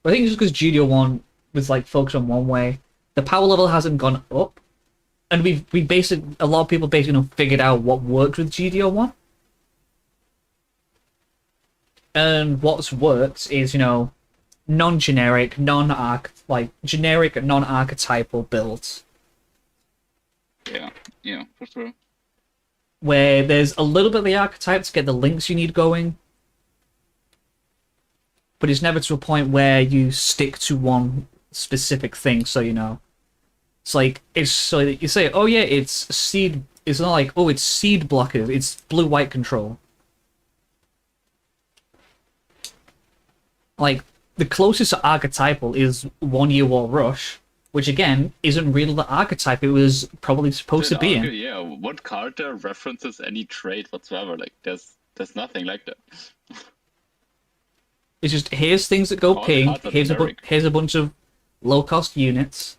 but I think it's just because GDO1 was like focused on one way, the power level hasn't gone up. And a lot of people basically figured out what worked with GDO1. And what's worked is, non-generic, generic, non-archetypal builds. Yeah, for sure. Where there's a little bit of the archetype to get the links you need going. But it's never to a point where you stick to one specific thing, so It's like, you say, oh yeah, it's seed. It's not like, oh, it's seed blockers. It's blue-white control. Like, the closest to archetypal is 1-Year War Rush, which again, isn't really the archetype it was probably supposed to be in. Yeah, what card there references any trait whatsoever? Like, there's nothing like that. It's just, here's things that go ping, here's a bunch of low-cost units.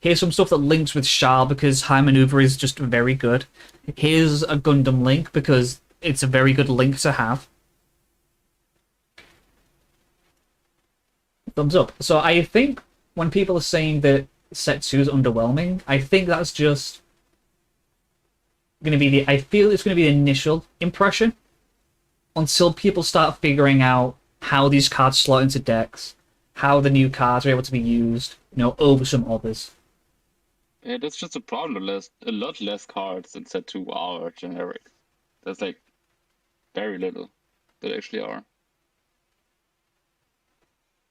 Here's some stuff that links with Char because High Maneuver is just very good. Here's a Gundam link because it's a very good link to have. Thumbs up. So I think when people are saying that set 2 is underwhelming, I think that's just going to be I feel it's going to be the initial impression until people start figuring out how these cards slot into decks, how the new cards are able to be used, over some others. Yeah, that's just a problem. There's a lot less cards in set 2 are generic. There's like very little that actually are.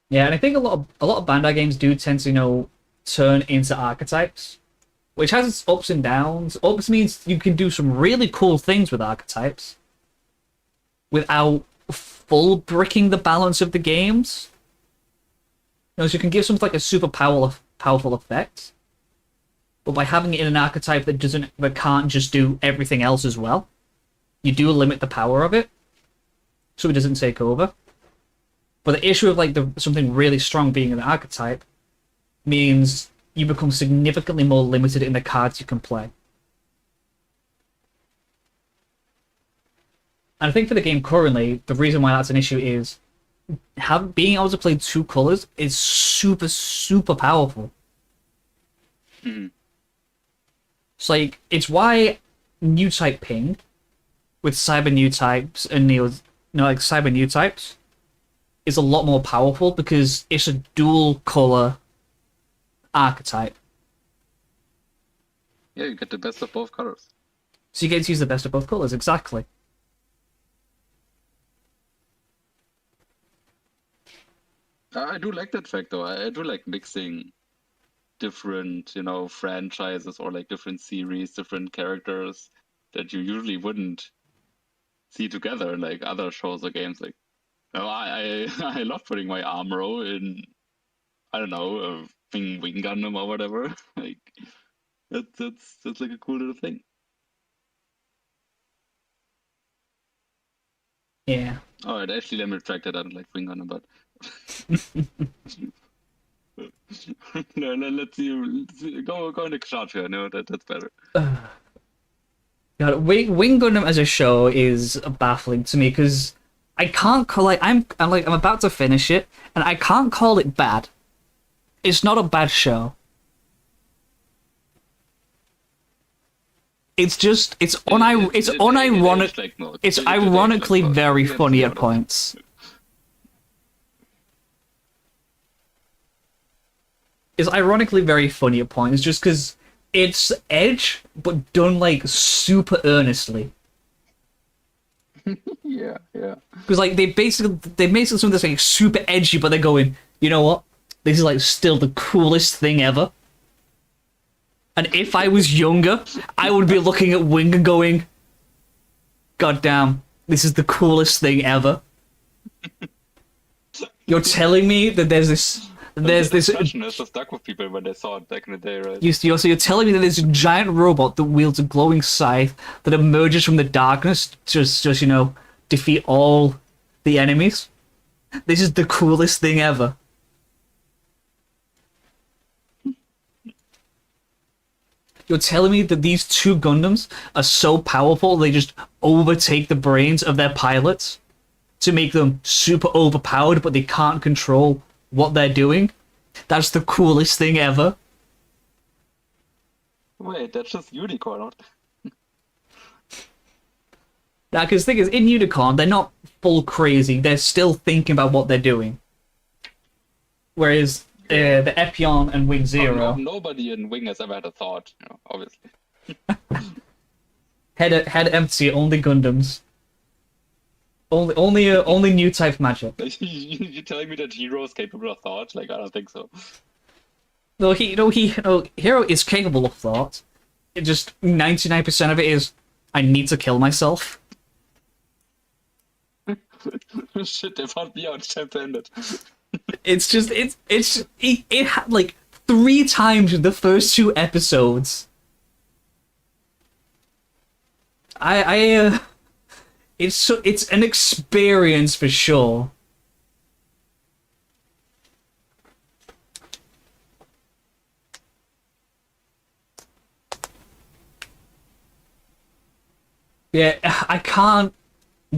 Yeah, and I think a lot of Bandai games do tend to, turn into archetypes, which has its ups and downs. Ups means you can do some really cool things with archetypes without full bricking the balance of the games. So you can give something like a super powerful effect. But by having it in an archetype that can't just do everything else as well, you do limit the power of it, so it doesn't take over. But the issue of something really strong being an archetype means you become significantly more limited in the cards you can play. And I think for the game currently, the reason why that's an issue is being able to play two colors is super, super powerful. Mhm. It's like, it's why new type ping with cyber new types and like cyber new types is a lot more powerful because it's a dual color archetype. Yeah, you get the best of both colors. So you get to use the best of both colors, exactly. I do like that fact though. I do like mixing different, franchises or like different series, different characters that you usually wouldn't see together in like other shows or games. Like, I love putting my Armro in, I don't know, a wing Gundam or whatever. Like, that's like a cool little thing. Yeah. All right, actually, let me retract that. I don't like wing Gundam, but no, let's see, go in the charge here. No, that's better. God, Wing Gundam as a show is baffling to me because I can't call like I'm about to finish it and I can't call it bad. It's not a bad show. It's just it's unironic. Like mode. It's It's age-like ironically mode. very We have to funny be at honest. points. It's ironically very funny at points just because it's edge but done like super earnestly. Yeah, yeah. Because like they made something that's like super edgy, but they're going, you know what? This is like still the coolest thing ever. And if I was younger, I would be looking at Wing and going, God damn, this is the coolest thing ever. You're telling me that there's this Discussion has just stuck with people when they saw it back in the day, right? you're telling me that there's a giant robot that wields a glowing scythe that emerges from the darkness to just defeat all the enemies. This is the coolest thing ever. You're telling me that these two Gundams are so powerful they just overtake the brains of their pilots to make them super overpowered, but they can't control what they're doing? That's the coolest thing ever. Wait, that's just Unicorn. Now, because the thing is, in Unicorn, they're not full crazy. They're still thinking about what they're doing. Whereas the Epion and Wing Zero Nobody in Wing has ever had a thought, obviously. head empty, only Gundams. Only new type magic. You're telling me that Hero is capable of thought? Like, I don't think so. No, Hero is capable of thought. It just 99% of it is I need to kill myself. Shit, they found me out. It's time to end it. It's just it had like 3 times in the first 2 episodes. It's an experience for sure. Yeah, I can't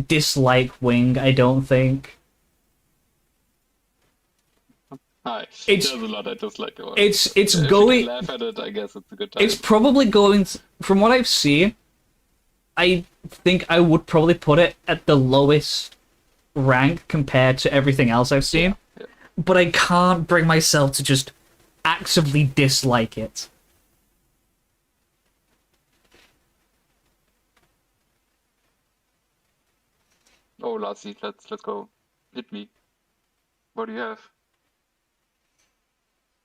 dislike Wing, I don't think. Hi. It's- There's a lot I dislike about It's it. If you going can laugh at it, I guess it's a good time. it's probably going from what I've seen, I think I would probably put it at the lowest rank compared to everything else I've seen. Yeah. But I can't bring myself to just actively dislike it. Oh, Lassie, let's go. Hit me. What do you have?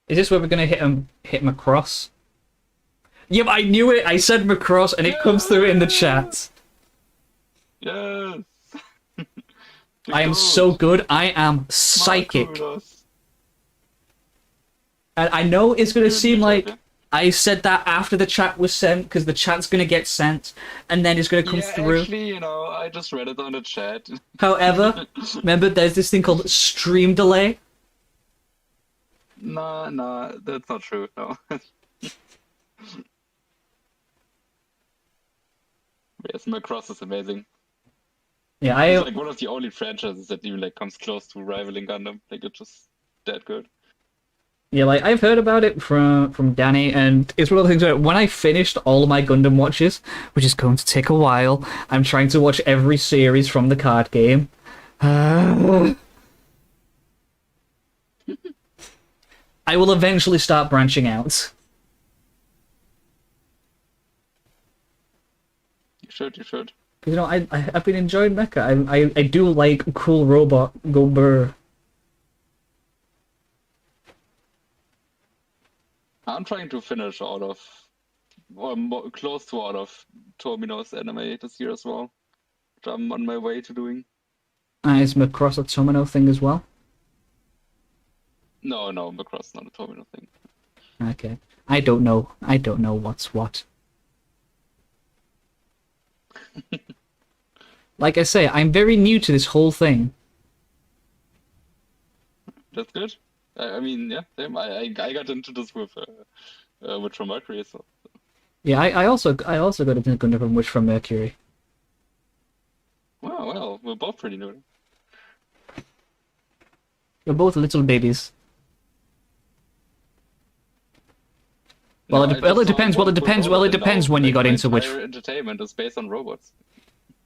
Is this where we're gonna hit him across? Yep, I knew it. I said Macross, and it comes through in the chat. Yes! I am so good. I am psychic. Marvelous. And I know it's gonna seem like Yeah. I said that after the chat was sent, because the chat's gonna get sent, and then it's gonna come through. Actually, I just read it on the chat. However, remember there's this thing called stream delay. Nah, that's not true, no. Yes, Macross is amazing. Yeah, It's like one of the only franchises that even like comes close to rivaling Gundam. Like it's just that good. Yeah, like I've heard about it from Danny, and it's one of the things where when I finished all of my Gundam watches, which is going to take a while, I'm trying to watch every series from the card game. I will eventually start branching out. You should. Because you know, I've been enjoying Mecha. I do like cool robot go burr. I'm trying to finish all of, or more, close to all of Tomino's anime this year as well, which I'm on my way to doing. Is Macross a Tomino thing as well? No, Macross not a Tomino thing. Okay. I don't know. I don't know what's what. Like I say, I'm very new to this whole thing. That's good. I mean, yeah, same. I got into this with from Mercury, so. Yeah, I also got into Gundam from Witch from Mercury. Wow, well, we're both pretty new. We're both little babies. Well, No, it depends. Well, it depends. Well, it depends when you got into which. Entertainment is based on robots.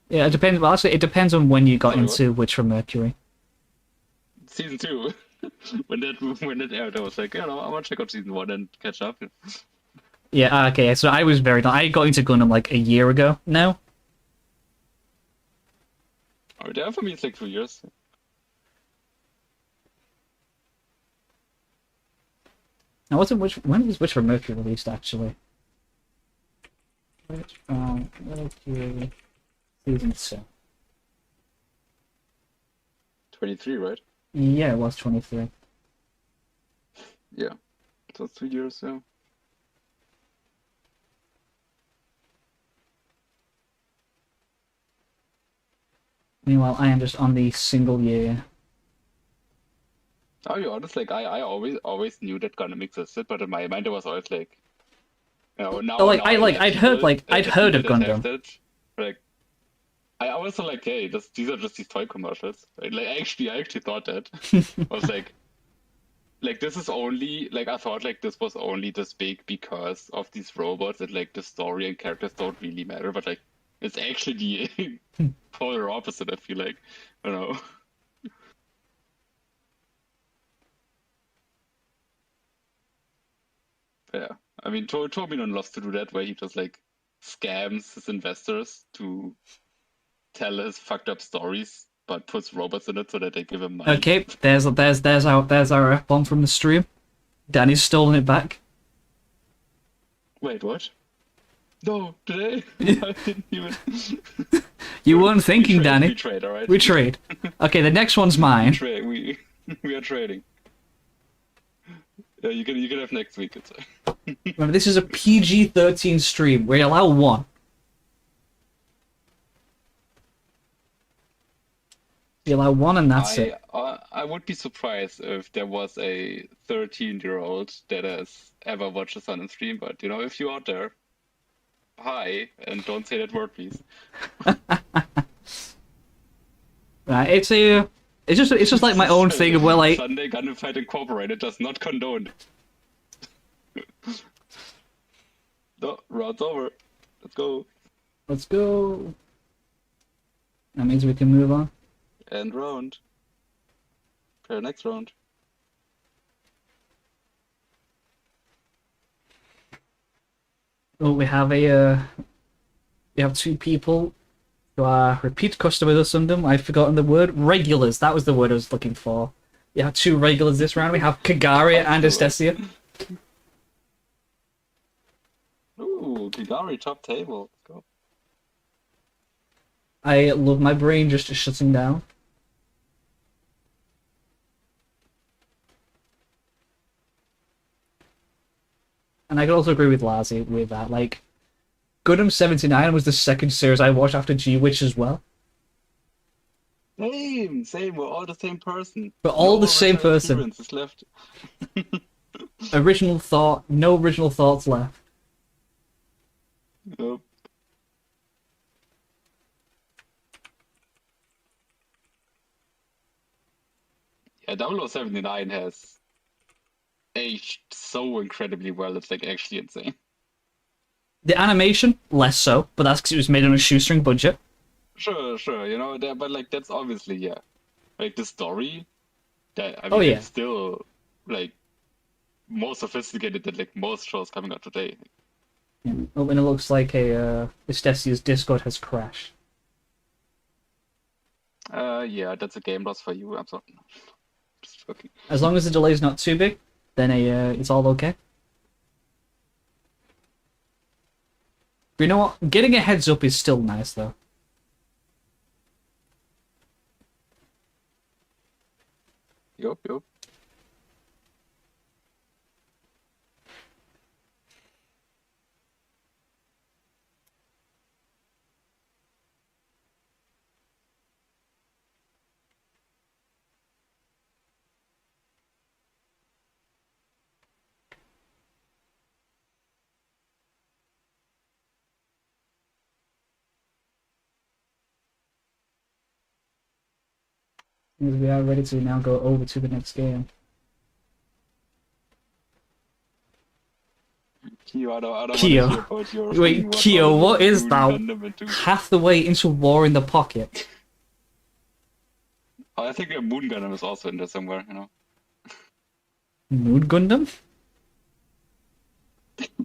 Yeah, it depends. Well, actually, it depends on when you got Sorry, into Witch from Mercury. Season 2, when that aired, I was like, I want to check out season 1 and catch up. Yeah. Okay. So I was very. I got into Gundam like a year ago now. Oh, yeah, for me it's like 2 years. Now, when was Witch from Mercury released actually? Witch from Mercury season 2. 23, right? Yeah, it was 23. Yeah, so it's 2 years. Yeah. Meanwhile, I am just on the single year. I'll be honest, like I always knew that Gundam existed, but in my mind it was always like, now. Oh, like now I'd heard of people that have Gundam. that, like, I was like, hey, these are just these toy commercials. Like, I actually thought that. I was like this is only like I thought like this was only this big because of these robots and like the story and characters don't really matter, but like it's actually the polar opposite. I feel like, I don't know. Yeah, I mean, Tomino loves to do that, where he just like scams his investors to tell his fucked up stories, but puts robots in it so that they give him money. Okay, there's our F-bomb from the stream. Danny's stolen it back. Wait, what? No, today? I didn't even. You weren't thinking, Danny. We trade, all right? We trade. Okay, the next one's mine. We are trading. Yeah, you can have next week. It's Remember, this is a PG-13 stream. We allow one. We allow one, and that's it. I would be surprised if there was a 13-year-old that has ever watched the Sun and stream, but if you're out there, hi, and don't say that word, please. Right, it's just like my own thing of where like Sunday Gundam Fight Incorporated does not condone. No, round's over. Let's go. Let's go. That means we can move on. End round. Okay, next round. Oh, we have two people who are repeat customers of Sundom. I've forgotten the word. Regulars. That was the word I was looking for. We have two regulars this round. We have Kagari and Estesia. Ooh, Kagari top table. Let's go. I love my brain just shutting down. And I can also agree with Lazi with that. Like, Gundam 79 was the second series I watched after G-Witch as well. Same. We're all the same person. We're all the same person. Is left. Original thought, no original thoughts left. Nope. Yeah, 0079 has aged so incredibly well. It's like actually insane. The animation, less so, but that's because it was made on a shoestring budget. Sure, you know, but like that's obviously like the story. That I Oh, mean, yeah. it's still like more sophisticated than like most shows coming out today. Yeah. Oh, and it looks like Estesia's Discord has crashed. Yeah, that's a game loss for you. I'm sorry. Just joking. As long as the delay's not too big, then it's all okay. But you know what? Getting a heads up is still nice, though. Yup. Because we are ready to now go over to the next game. Kyo, I don't Kyo. want to hear about your Wait, fucking Kyo, what is Moon that? Gundam into- Half the way into War in the Pocket. Oh, I think a Moon Gundam is also in there somewhere, you know. Moon Gundam?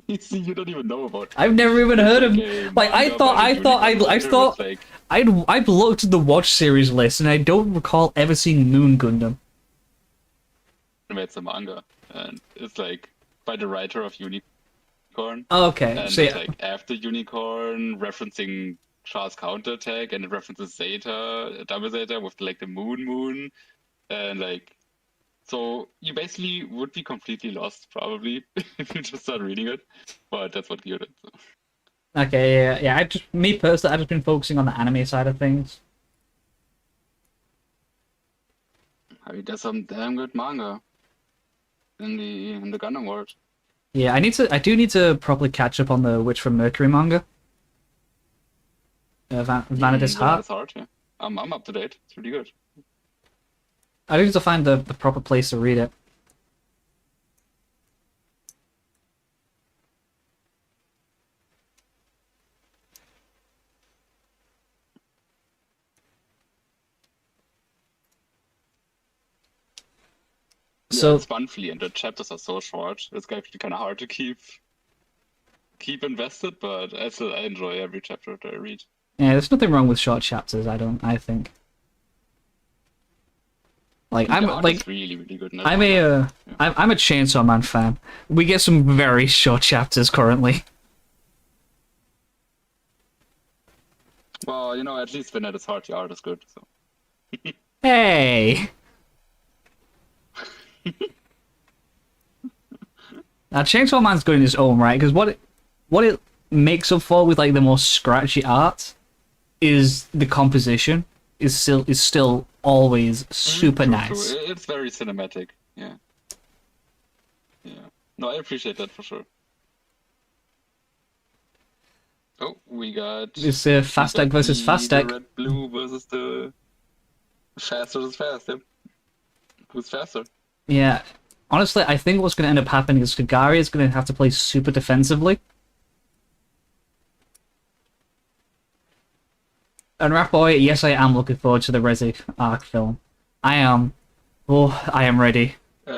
You see, you don't even know about it. I've never even heard of. Okay, Like I manga thought, by I the thought, Unicorn I Hunter thought, was, like, I've looked at the watch series list and I don't recall ever seeing Moon Gundam. it's a manga, and it's like by the writer of Unicorn. Oh, okay, And so it's yeah. like after Unicorn, referencing Char's counterattack, and it references Zeta, double Zeta with like the Moon, and like, so you basically would be completely lost probably if you just start reading it, but that's what you did. So. Okay, yeah. Me personally, I've just been focusing on the anime side of things. I mean, there's some damn good manga in the Gundam world. Yeah, I do need to properly catch up on the Witch from Mercury manga. Vanity's Heart. It's hard, yeah. I'm up to date. It's really good. I need to find the proper place to read it. Yeah, So it's monthly, and the chapters are so short. It's actually kind of hard to keep invested, but I enjoy every chapter that I read. yeah, there's nothing wrong with short chapters. I think. Like The I'm art like is really good. In that I'm manga. I'm a Chainsaw Man fan. We get some very short chapters currently. Well, you know, at least when it is hard, the art is good. So. Hey. Now Chainsaw Man's good in his own right, because what it makes up for with like the more scratchy art is the composition is still always super True. nice. It's very cinematic. Yeah. No, I appreciate that for sure. Oh, we got. It's Fastag versus the Fastag. red blue versus the fast versus fast. Yep. Who's faster? Yeah. Honestly, I think what's going to end up happening is Kagari is going to have to play super defensively. And Rapoy, yes, I am looking forward to the Resi arc film. I am. Oh, I am ready.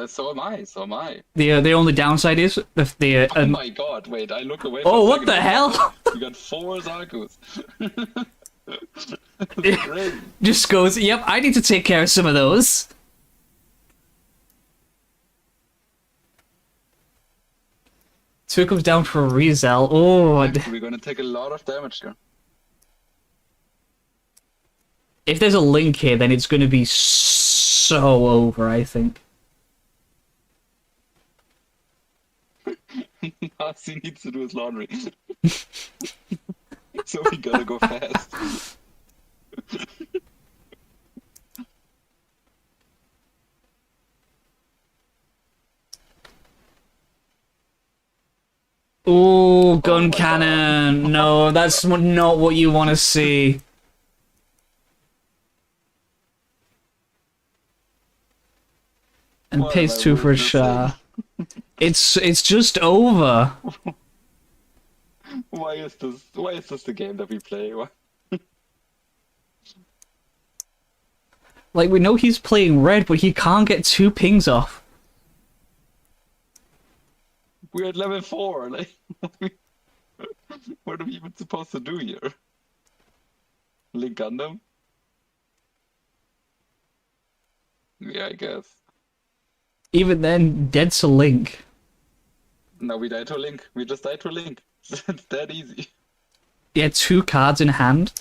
So am I. So am I. The only downside is the Oh my god! Wait, I look away. For oh, a what second. the hell? You got 4 Zarkus. Great. Just goes. Yep, I need to take care of some of those. Two comes down for a Rizel. Oh, We're gonna take a lot of damage here. if there's a link here, then it's going to be so over, I think. Nazi needs to do his laundry. So we gotta go fast. Ooh, gun my cannon. No, that's not what you want to see. And What, pays am I 2 for a ruining this thing? It's just over. Why is this the game that we play? Like, we know he's playing red, but he can't get 2 pings off. We're at level 4. Like, what are we even supposed to do here? Link Gundam? Yeah, I guess. Even then, dead to Link. Now we die to Link. We just died to Link. It's that easy. Yeah, 2 cards in hand.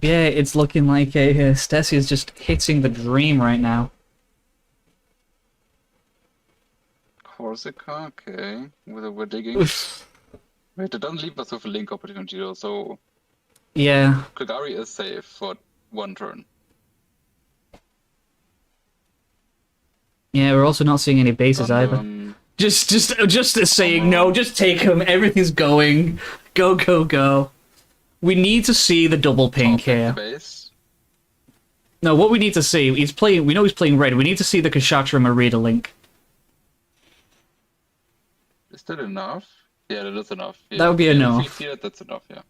Yeah, it's looking like Stacey is just hitting the dream right now. Corsica, okay. We're digging. Wait, it doesn't leave us with a Link opportunity though, so Yeah. Kagari is safe for 1 turn. Yeah, we're also not seeing any bases either. Gundam. Just saying no, just take him. Everything's going. Go, go, go. We need to see the double ping Top deck here. the base. No, what we need to see, he's playing. We know he's playing red. We need to see the Kashatra Marita link. Is that enough? Yeah, that is enough. Yeah. That would be If enough. we see it, that's enough, yeah.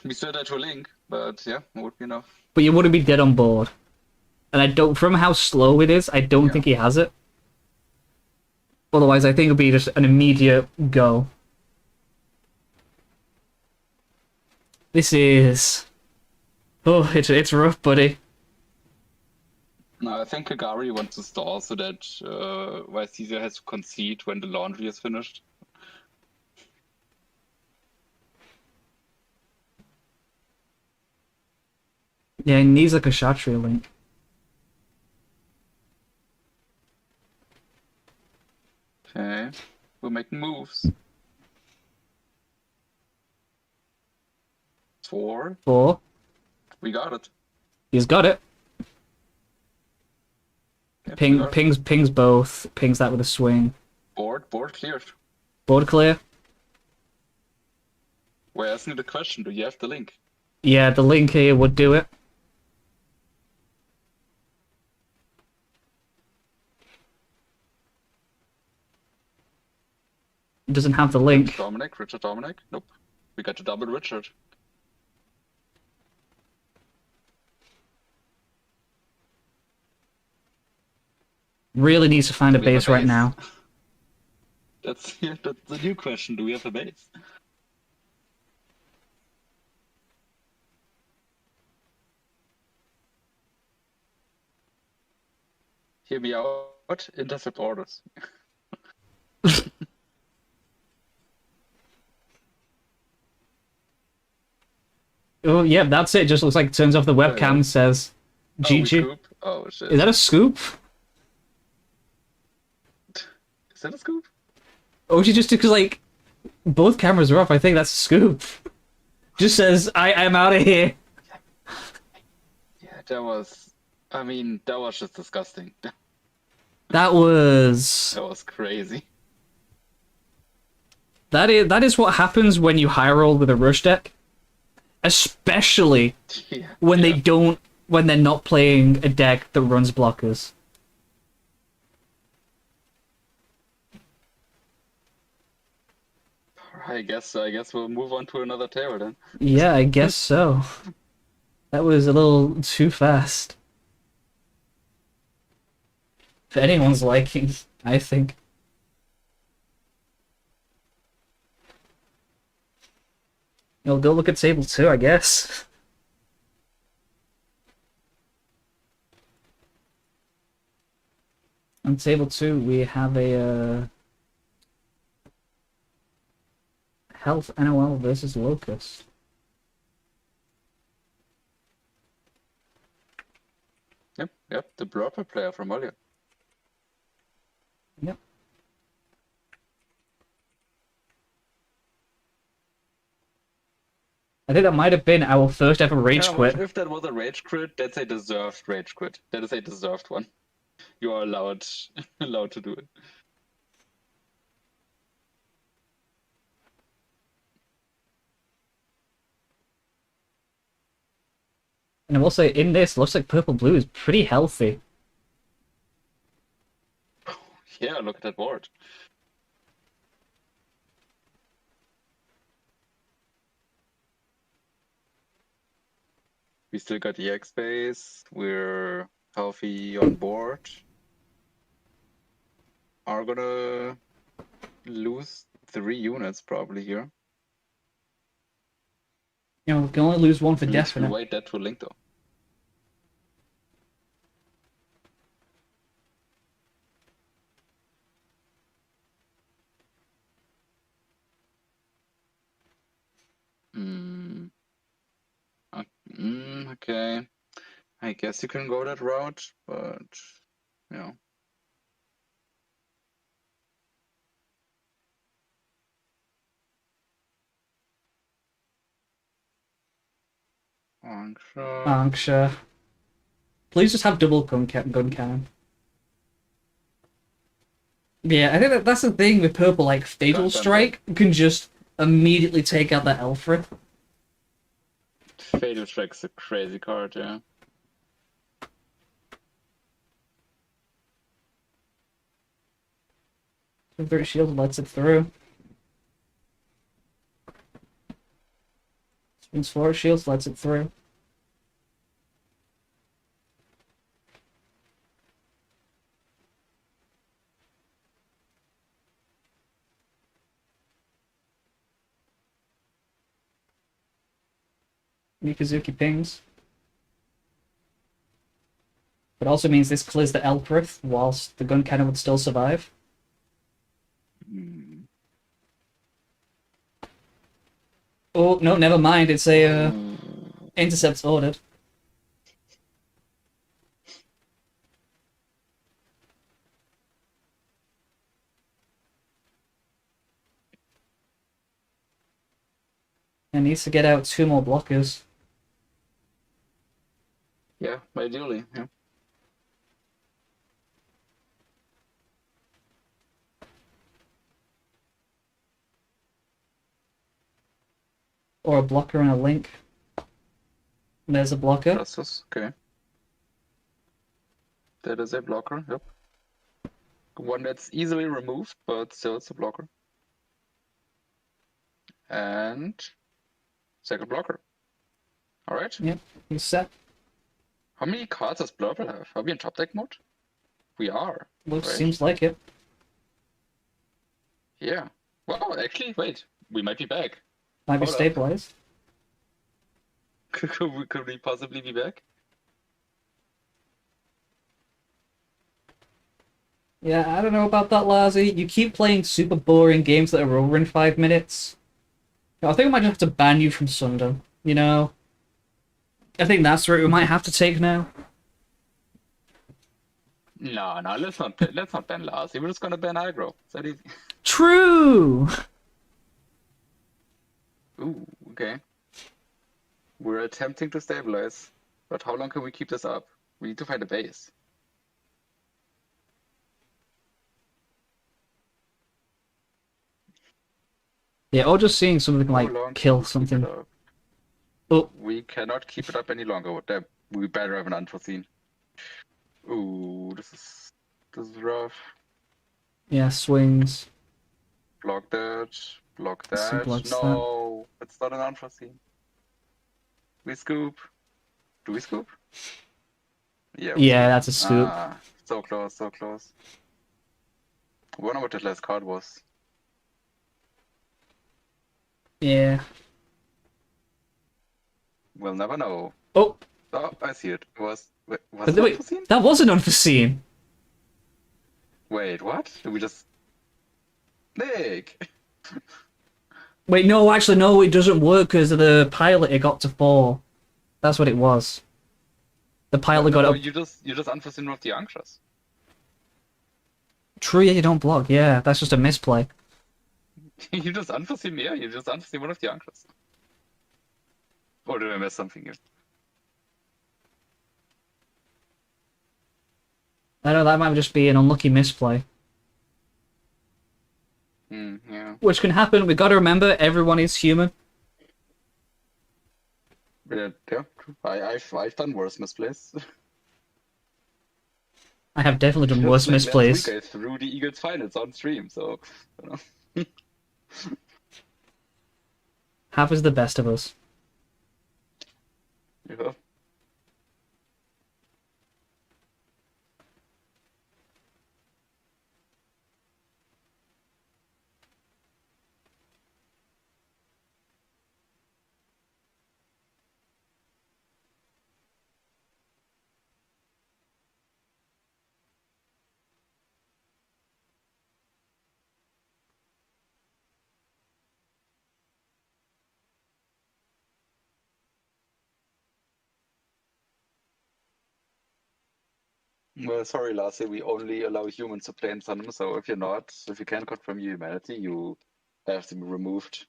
We still died to a Link, but yeah, it would be enough. But you wouldn't be dead on board. And I don't, from how slow it is, I don't think he has it. Otherwise, I think it'll be just an immediate go. This is... Oh, it's rough, buddy. No, I think Kagari wants to stall so that Caesar has to concede when the laundry is finished. Yeah, he needs like a Kshatriya link. Okay, we're making moves. 4. 4. We got it. He's got it. Yep, we got it. Pings both. Pings that with a swing. Board cleared. Board clear. We're asking the question, do you have the link? Yeah, the link here would do it. Doesn't have the link. Richard Dominic? Nope. We got to double Richard. Really needs to find a Do we have base right now. That's the new question. Do we have a base? Hear me out. Intercept orders. Oh, yeah, that's it. Just looks like it turns off the webcam and says Oh, we GG. scoop. Oh shit. Is that a scoop? Is that a scoop? Or she just because like both cameras are off. I think that's a scoop. Just says I'm out of here. Yeah, that was. I mean, that was just disgusting. That was That was crazy. that is what happens when you high roll with a rush deck, especially Yeah. when yeah. when they're not playing a deck that runs blockers. I guess we'll move on to another table then. Yeah, I guess so. That was a little too fast. For anyone's liking, I think. You'll go look at table 2, I guess. On table 2, we have a Health NOL versus Locust. Yep, the proper player from earlier. Yep. I think that might have been our first ever rage Yeah, quit. if that was a rage quit, that's a deserved rage quit. That is a deserved one. You are allowed to do it. And I will say, in this, looks like purple-blue is pretty healthy. Yeah, look at that board. We still got the X base. We're healthy on board. Are gonna lose 3 units probably here. You know, we can only lose one for Let's definite. rewrite that to Link though. Hmm. Okay. I guess you can go that route, but you know. Angsha. Anksha. Please just have double gun cannon. Yeah, I think that's the thing with purple, like, Fatal Gun Strike can just immediately take out that Alfred. Fatal Strike's a crazy card, yeah. Convert Shield lets it through. Spins forward shields, lets it through. Mikazuki pings. But also means this clears the Elprith, whilst the gun cannon would still survive. Hmm. Oh, no, never mind. It's a intercept's ordered. And needs to get out 2 more blockers. Yeah, ideally, yeah. Or a blocker and a link. There's a blocker. Justice, okay. That is a blocker, yep. One that's easily removed, but still it's a blocker. And second blocker. Alright. Yep, he's set. How many cards does Blurple have? Are we in top deck mode? We are. Looks, right? seems like it. Yeah. Well, actually, wait. We might be back. Might be Hold up. stabilized. Could we possibly be back? Yeah, I don't know about that, Larzy. You keep playing super boring games that are over in 5 minutes. I think I might just have to ban you from Sundom, you know? I think that's the route we might have to take now. No, let's not ban Lars. We're just gonna ban aggro. Is that easy? True! Ooh, okay. We're attempting to stabilize, but how long can we keep this up? We need to find a base. Yeah, or just seeing something How like long kill can we keep it something. up? Oh, We cannot keep it up any longer. We better have an unforeseen. Ooh, this is rough. yeah, swings. Block that. Block Let's see, that. blocks No, it's not an unforeseen. We scoop. Do we scoop? Yeah. Yeah, that's a scoop. Ah, so close, so close. I wonder what that last card was. Yeah. We'll never know. Oh, Oh, I see it. Was it but wait, unforeseen? that wasn't unforeseen. Wait, what? Did we just... Nick! Wait, no, actually, no, it doesn't work because of the pilot it got to 4. That's what it was. The pilot got up. You just unforeseen with the Anxious. True, yeah, you don't block. Yeah, that's just a misplay. You just unforeseen, yeah, you just unforeseen one of the Anxious. Or did I miss something here? I know that might just be an unlucky misplay. Yeah. Which can happen. We gotta remember, everyone is human. Yeah, true. I've done worse misplays. I have definitely done worse Just like last week, misplays. I threw the Eagles finals on stream, so you know. Happens the best of us. Yeah. Well, sorry, Lassie, we only allow humans to play in Sunum, so if you can't confirm your humanity, you have to be removed.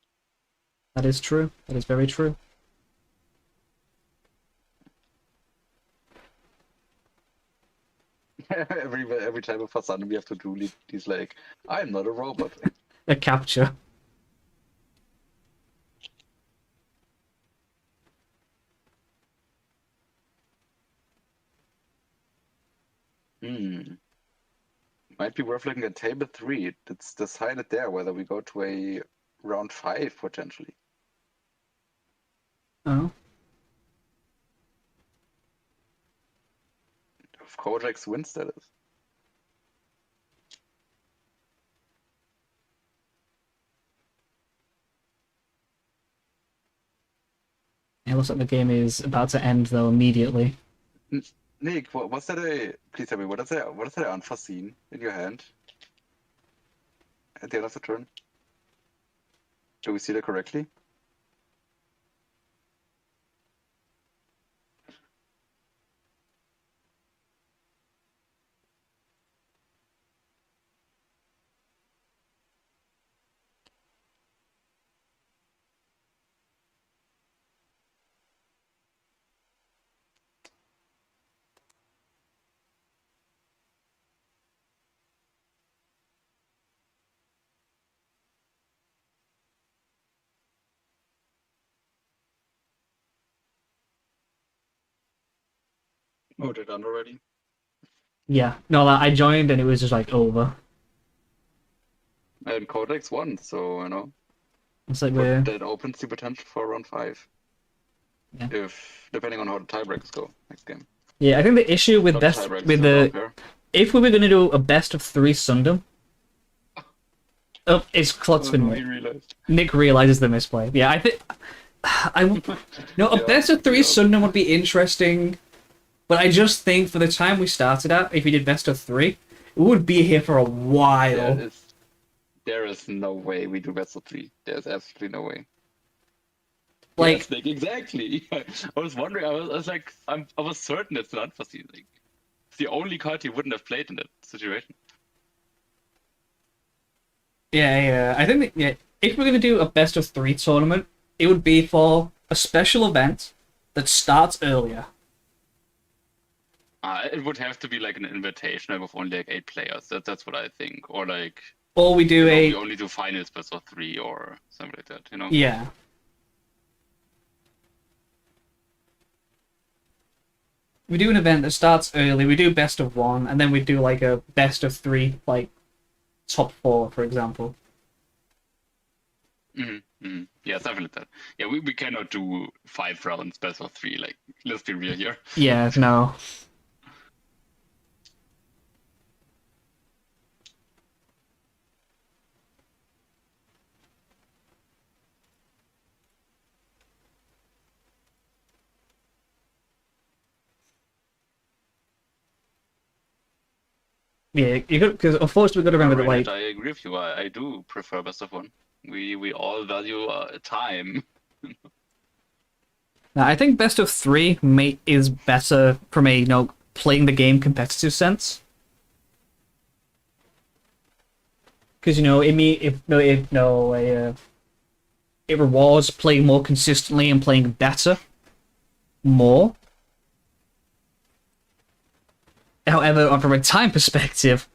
That is true. That is very true. Every time of Sunum, we have to do these like, I'm not a robot. A capture. Hmm. Might be worth looking at table 3. It's decided there whether we go to a round 5 potentially. Oh. If Kojak's wins, that is. It looks like the game is about to end though immediately. Nick, was that please tell me, what is that unforeseen in your hand at the end of the turn? Do we see that correctly? Oh, they're done already? Yeah. No, I joined and it was just like over. And Kojak's won, so, It's like but we're that opens the potential for round 5. Yeah. If, depending on how the tiebreakers go next game. Yeah, I think the issue with Not best tiebreakers, with the round the pair. if we were gonna do a best of 3 Sundom. Oh, it's clock's Oh, been no, lit. he realized. Nick realizes the misplay. Yeah, I think I no, a Yeah, best of 3 yeah. Sundom would be interesting, but I just think for the time we started at, if we did best of 3, it would be here for a while. There is no way we do best of 3. There's absolutely no way. Like, Yes, like exactly. I was wondering. I was like, I was certain it's an unforeseen. Like, it's the only card he wouldn't have played in that situation. yeah, I think that, yeah, if we're gonna do a best of 3 tournament, it would be for a special event that starts earlier. It would have to be like an invitational with only like 8 players. That's what I think. Or like, Or we do a we only do finals best of 3 or something like that. Yeah. We do an event that starts early, we do best of 1, and then we do like a best of 3, like top 4, for example. Yeah, something like that. Yeah, we cannot do 5 rounds best of 3. Like, let's be real here. Yeah, no. Yeah, you got because unfortunately we got to remember that Alright, like I agree with you. I do prefer best of 1. We all value time. now, I think best of 3 is better from a playing the game competitive sense. Because it rewards playing more consistently and playing better more. However, from a time perspective,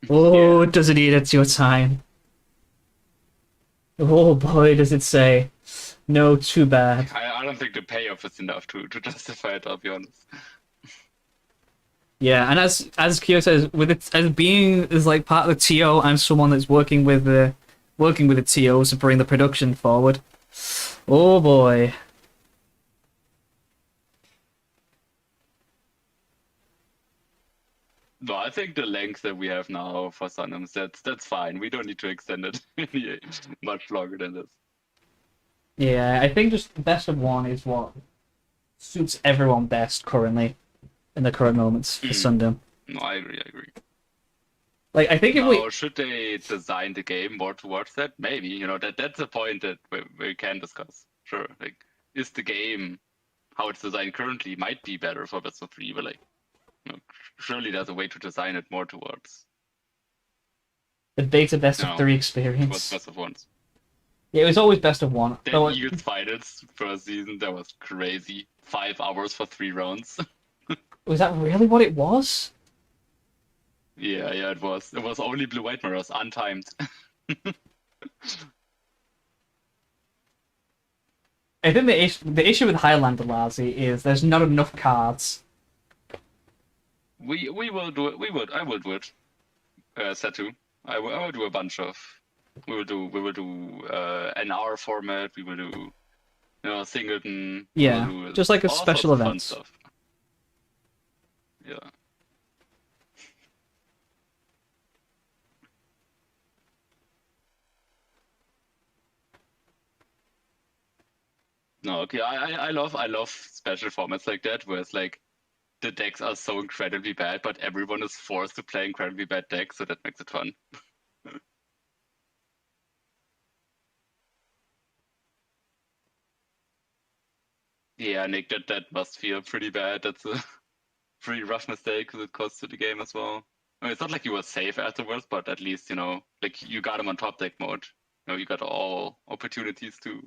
Yeah. does it eat at your time? Oh boy, does it say, no, too bad. I I don't think the payoff is enough to justify it. I'll be honest. Yeah, and as Kyo says, with it as being as like part of the TO and someone that's working with the TOs to bring the production forward. Oh boy. No, I think the length that we have now for Sunhams, that's fine. We don't need to extend it much longer than this. Yeah, I think just best of one is what suits everyone best currently in the current moments for Sundom. No, I agree. I agree. Like I think if we Now, should they design the game more towards that? Maybe, that's a point that we can discuss. Sure, like, is the game how it's designed currently might be better for best of three, but like, surely there's a way to design it more towards the beta best of three towards experience. best of ones. Yeah, it was always best of one. That Though Eagles Finals first season, that was crazy. 5 hours for 3 rounds. was that really what it was? Yeah, it was. It was only blue white mirrors, untimed. I think the issue with Highlander Lassie is there's not enough cards. We will do it. I will do it. Satu. I will do a bunch of. We will do an hour format. We will do singleton. Yeah, We will do just like a all special sorts of fun event. stuff. Yeah. No, okay. I love special formats like that where it's like the decks are so incredibly bad, but everyone is forced to play incredibly bad decks, so that makes it fun. Yeah, Nick, that must feel pretty bad. That's a pretty rough mistake because it costs to the game as well. I mean, it's not like you were safe afterwards, but at least, like you got him on top deck mode. You got all opportunities to,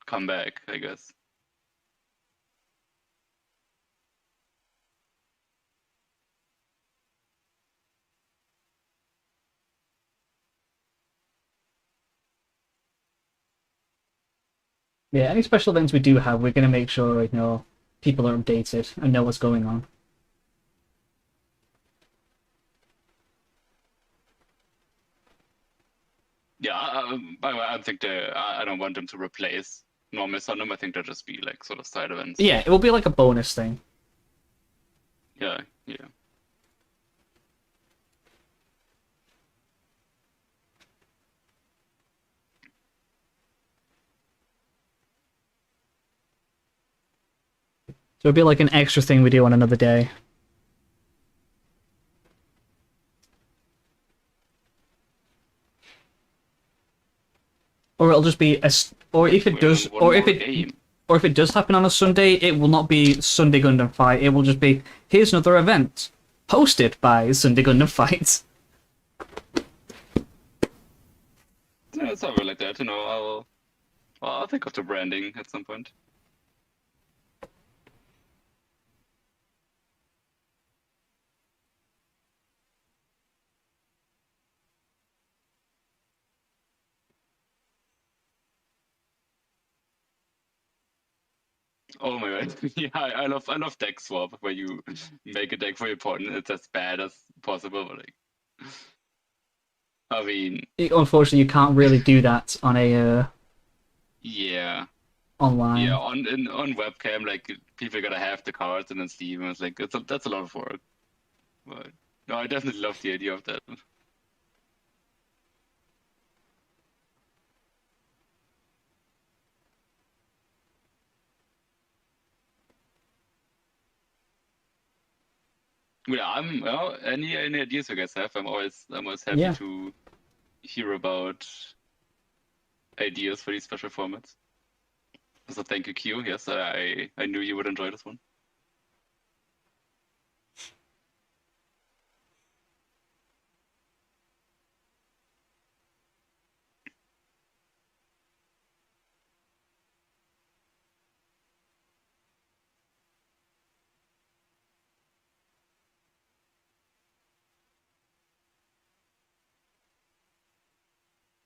come back, I guess. Yeah, any special events we do have, we're gonna make sure people are updated and know what's going on. Yeah, I think I don't want them to replace normal Sundom. I think they'll just be like sort of side events. Yeah, it will be like a bonus thing. Yeah, yeah. So it'll be like an extra thing we do on another day. Or it'll just be or if it does, or if it does happen on a Sunday, it will not be Sunday Gundam Fight. It will just be here's another event hosted by Sunday Gundam Fight. Yeah, something like that. I'll think of the branding at some point. Oh my god. Yeah, I love deck swap where you make a deck for your opponent. It's as bad as possible, but like I mean, Unfortunately, you can't really do that on a yeah. online. Yeah, on webcam, like people gotta have the cards and then see them. It's like that's a lot of work. But no, I definitely love the idea of that. Yeah, any ideas you guys have? I'm always happy Yeah. to hear about ideas for these special formats. So thank you, Q. Yes, I knew you would enjoy this one.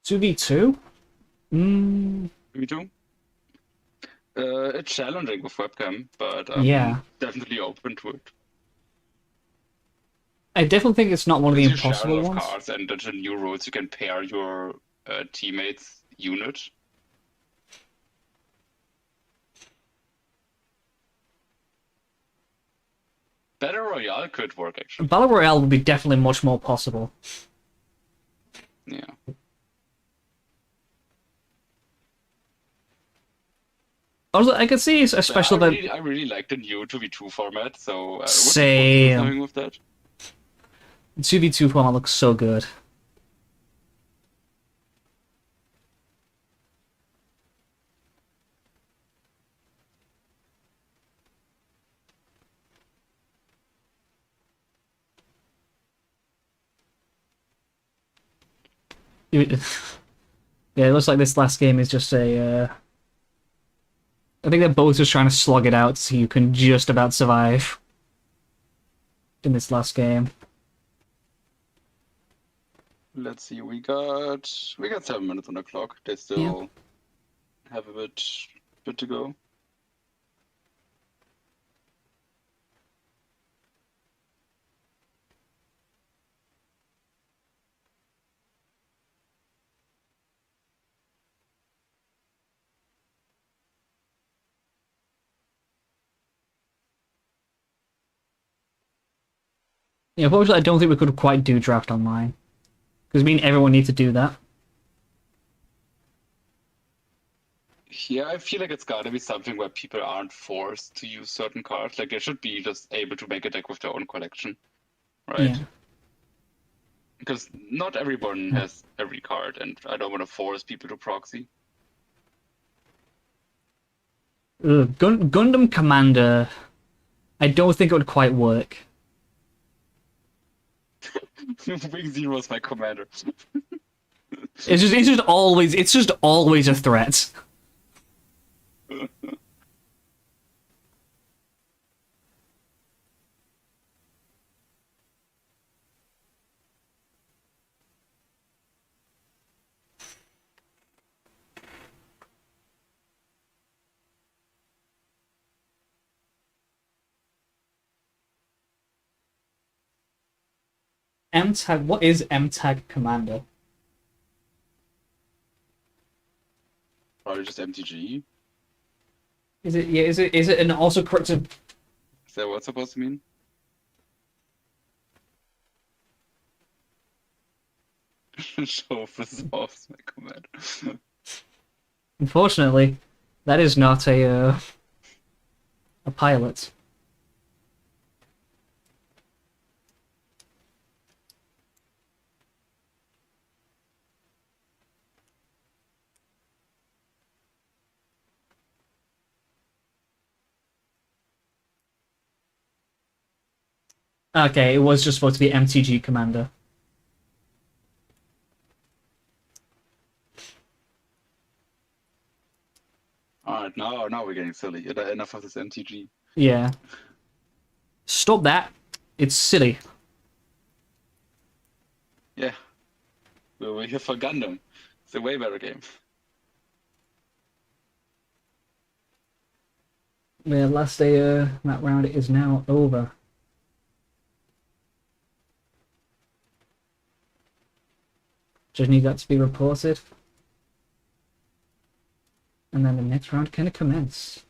Two v two. Mm, Me too. It's challenging with webcam, but I'm Yeah. definitely open to it. I definitely think it's not one of the Because you share a impossible lot of ones. cards, and there's new rules. You can pair your teammates' unit. Battle Royale could work, actually. Battle Royale would be definitely much more possible. Yeah. Also, I could see, especially that. I really like the new 2v2 format, so I would be forward to do Same. something with that. 2v2 format looks so good. Yeah, it looks like this last game is just a. I think they're both just trying to slog it out so you can just about survive in this last game. Let's see, we got 7 minutes on the clock. They still have a bit to go. Yeah, unfortunately, I don't think we could quite do draft online. Because I mean, everyone needs to do that. Yeah, I feel like it's gotta be something where people aren't forced to use certain cards. Like they should be just able to make a deck with their own collection, right? Yeah. Because not everyone has every card, and I don't want to force people to proxy. Gundam Commander. I don't think it would quite work. Wing Zero is my commander. It's just always a threat. M-Tag. What is M-Tag Commander? Probably just MTG. Is it? Yeah. Is it an also corrected? Is that what it's supposed to mean? Show resolves my commander. Unfortunately, that is not a pilot. Okay, it was just supposed to be MTG Commander. Alright, now we're getting silly. Enough of this MTG. Yeah. Stop that. It's silly. Yeah. We're here for Gundam. It's a way better game. The last day that round is now over. Just need that to be reported. And then the next round can commence.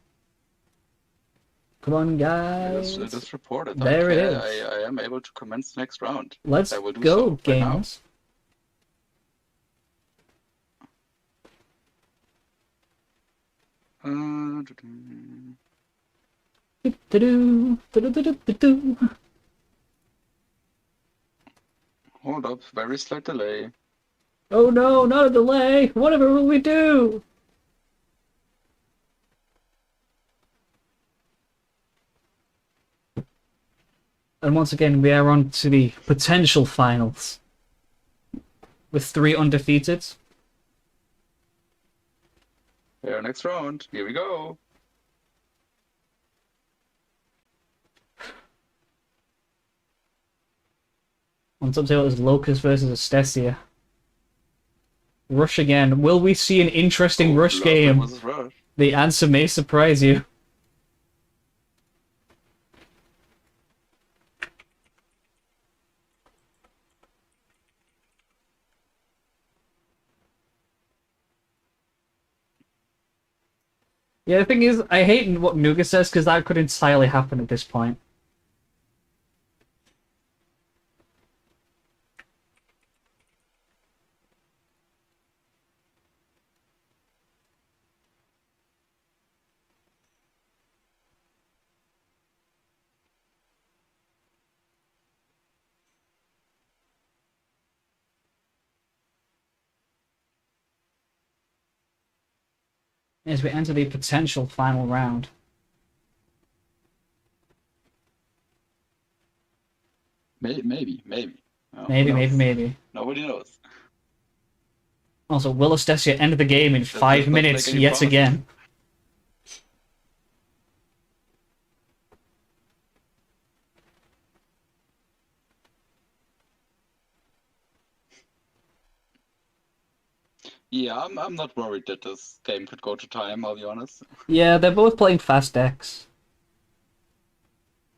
Come on, guys. It is reported. There it is. I am able to commence the next round. Let's I will do go, so right now. gamers. Hold up, very slight delay. Oh no, not a delay! Whatever will we do? And once again, we are on to the potential finals. With 3 undefeated. Yeah, next round. Here we go. On top table is Locust versus Estesia. Rush again. Will we see an interesting Rush game? Rush. The answer may surprise you. Yeah, the thing is, I hate what Nuga says because that could entirely happen at this point. As we enter the potential final round. Maybe. Oh, Maybe, who knows? maybe. Nobody knows. Also, will Estesia end the game in Does 5 this not minutes make any yet promises? again? Yeah, I'm not worried that this game could go to time, I'll be honest. Yeah, they're both playing fast decks.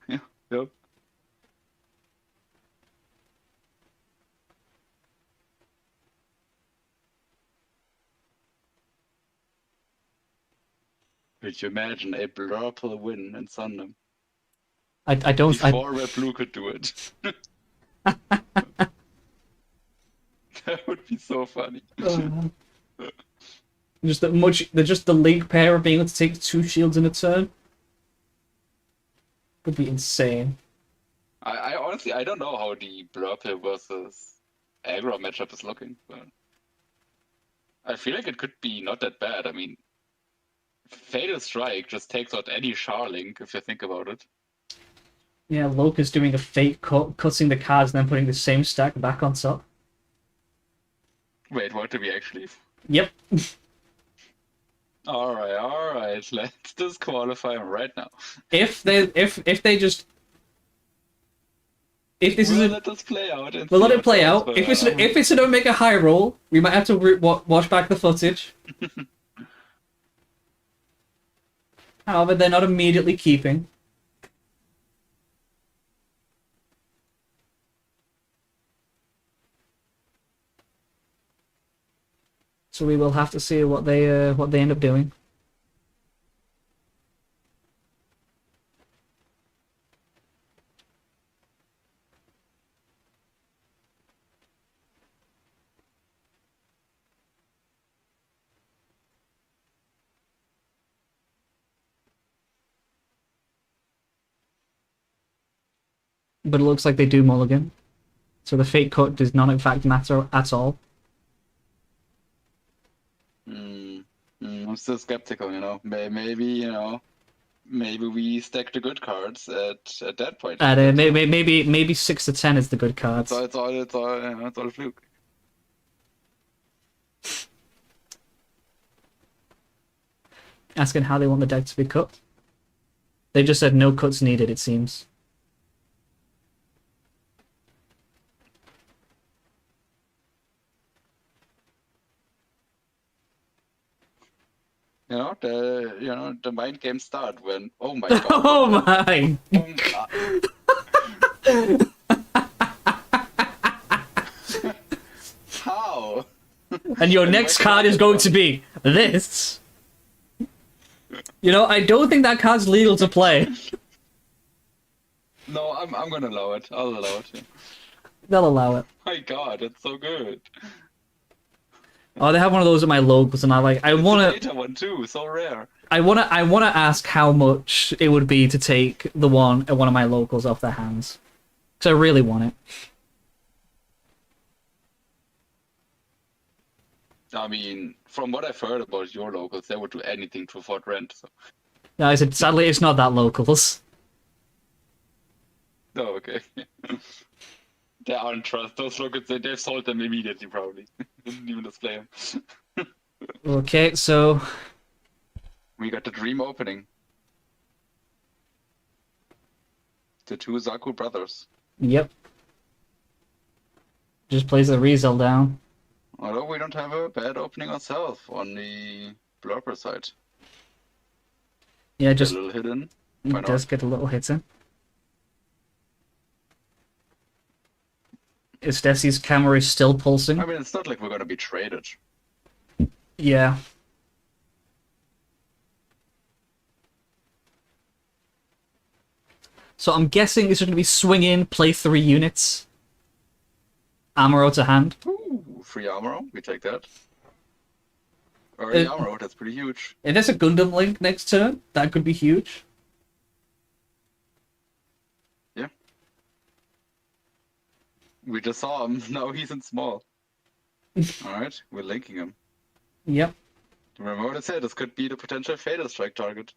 Yeah, yep. Could you imagine a Blurple win in Sundom I don't. before Red Blue could do it? That would be so funny. Just that much. They're just the link pair of being able to take 2 shields in a turn. Would be insane. I honestly I don't know how the Blurple versus aggro matchup is looking, but I feel like it could be not that bad. I mean, Fatal Strike just takes out any Charlink if you think about it. Yeah, Locust doing a fake cut, cutting the cards, and then putting the same stack back on top. Wait, what do we actually? Yep. All right. Let's disqualify him right now. If they just if this We'll is let this play out. And we'll see let how it play goes, out. but, If it's an Omega high roll, we might have to watch back the footage. However, they're not immediately keeping. So we will have to see what they end up doing. But it looks like they do mulligan. So the fake cut does not in fact matter at all. I'm still skeptical, you know. Maybe we stack the good cards at that point. And maybe 6 to 10 is the good cards. It's all a fluke. Asking how they want the deck to be cut. They just said no cuts needed, it seems. The mind games start when my god. Oh my! How? And your next card is going to be this. I don't think that card's legal to play. No, I'm gonna allow it. I'll allow it. They'll allow it. My god, it's so good. Oh, they have one of those at my locals, and I wanna. It's a beta one too, so rare. I wanna ask how much it would be to take the one at one of my locals off their hands, because I really want it. I mean, from what I've heard about your locals, they would do anything to afford rent. So. No, I said sadly it's not that locals. Oh, okay. They aren't trust. Those locals, they've sold them immediately, probably. Didn't even display them. Okay, so We got the dream opening. The 2 Zaku brothers. yep. Just plays the Rizel down. Although we don't have a bad opening ourselves on the Blurper side. Yeah, Get just a little hit in. he Why does not? get a little hit in. Desi's camera is still pulsing. I mean, it's not like we're gonna be traded. Yeah. So I'm guessing it's going to be swing in, play 3 units. Amaro to hand. Ooh, free armor. We take that. Early Uh, armor. That's pretty huge. If there's a Gundam link next turn, that could be huge. Yeah. We just saw him. Now he's in small. All right, we're linking him. Yep. Remember what I said? This could be the potential fatal strike target.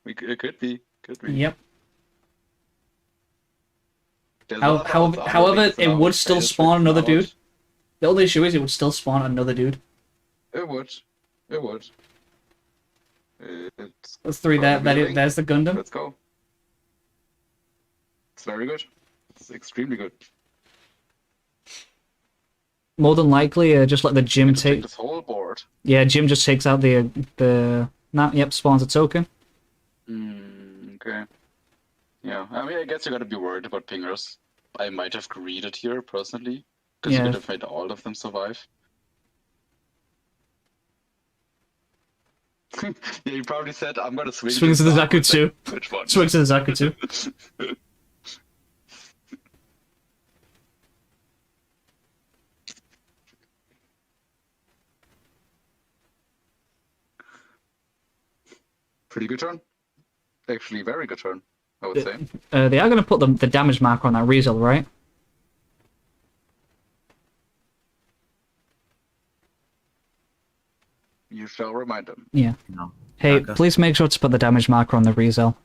It could be. Could be. Yep. There's a lot of armor However, links it now would with still fatal spawn strikes another allowed. dude. The only issue is it would still spawn another dude. It would. It would. It's That's 3 gonna there. be a link. There's the Gundam. Let's go. It's very good. It's extremely good. More than likely, just let the Jim Just take take. this whole board. Yeah, Jim just takes out the. Nah, yep, spawns a token. Okay. Yeah, I mean, I guess you gotta be worried about pingers. I might have greeded here, personally, because you Yeah. could have made all of them survive. Yeah, you probably said, I'm gonna swing Swings to the Zaku. Zaku too. Which one? Swings to the Zaku too. Pretty good turn. Actually, very good turn, I would say. They are going to put the damage marker on that Rizel, right? You shall remind them. Yeah. No. Hey, Okay. please make sure to put the damage marker on the Rizel.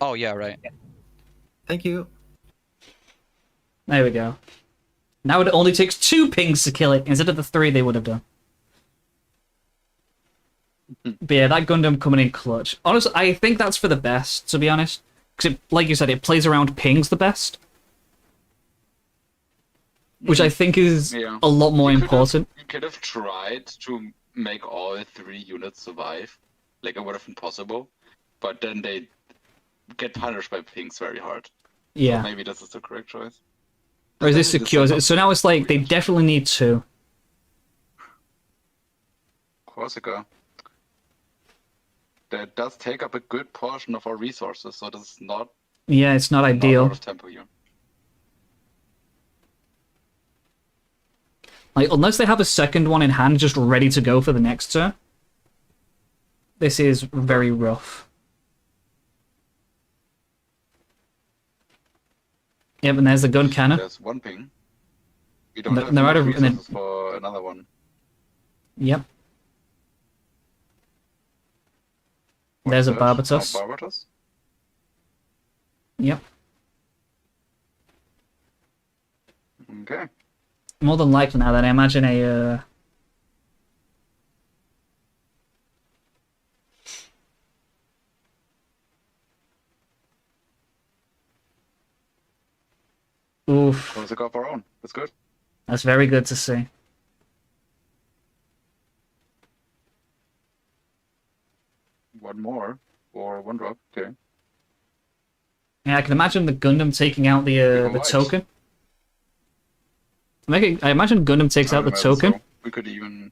Oh yeah, right. Thank you. There we go. Now it only takes 2 pings to kill it instead of the 3 they would have done. But yeah, that Gundam coming in clutch. Honestly, I think that's for the best, to be honest. Because, like you said, it plays around pings the best. Which I think is Yeah. a lot more You could have- important. You could have tried to make all 3 units survive. Like, it would have been possible. But then they get punished by pings very hard. Yeah. So maybe this is the correct choice. Or is this Then it secures it? sets So up now it's like, they weird. definitely need 2. Corsica. That does take up a good portion of our resources, so this is not, Yeah, it's not not a ideal. lot of tempo here. Like, unless they have a second one in hand just ready to go for the next turn. This is very rough. Yep, and there's the gun cannon. There's one ping. We don't No- have no enough matter- and then- resources for another one. Yep. There's a What's that? Barbatos. Oh, Barbatos? Yep. Okay. More than likely now, then I imagine a. Oof, Corsica of our own. That's good. that's very good to see. One more. Or one drop. Okay. Yeah, I can imagine the Gundam taking out the white. token. I imagine Gundam takes I out the would imagine token. so. We could even...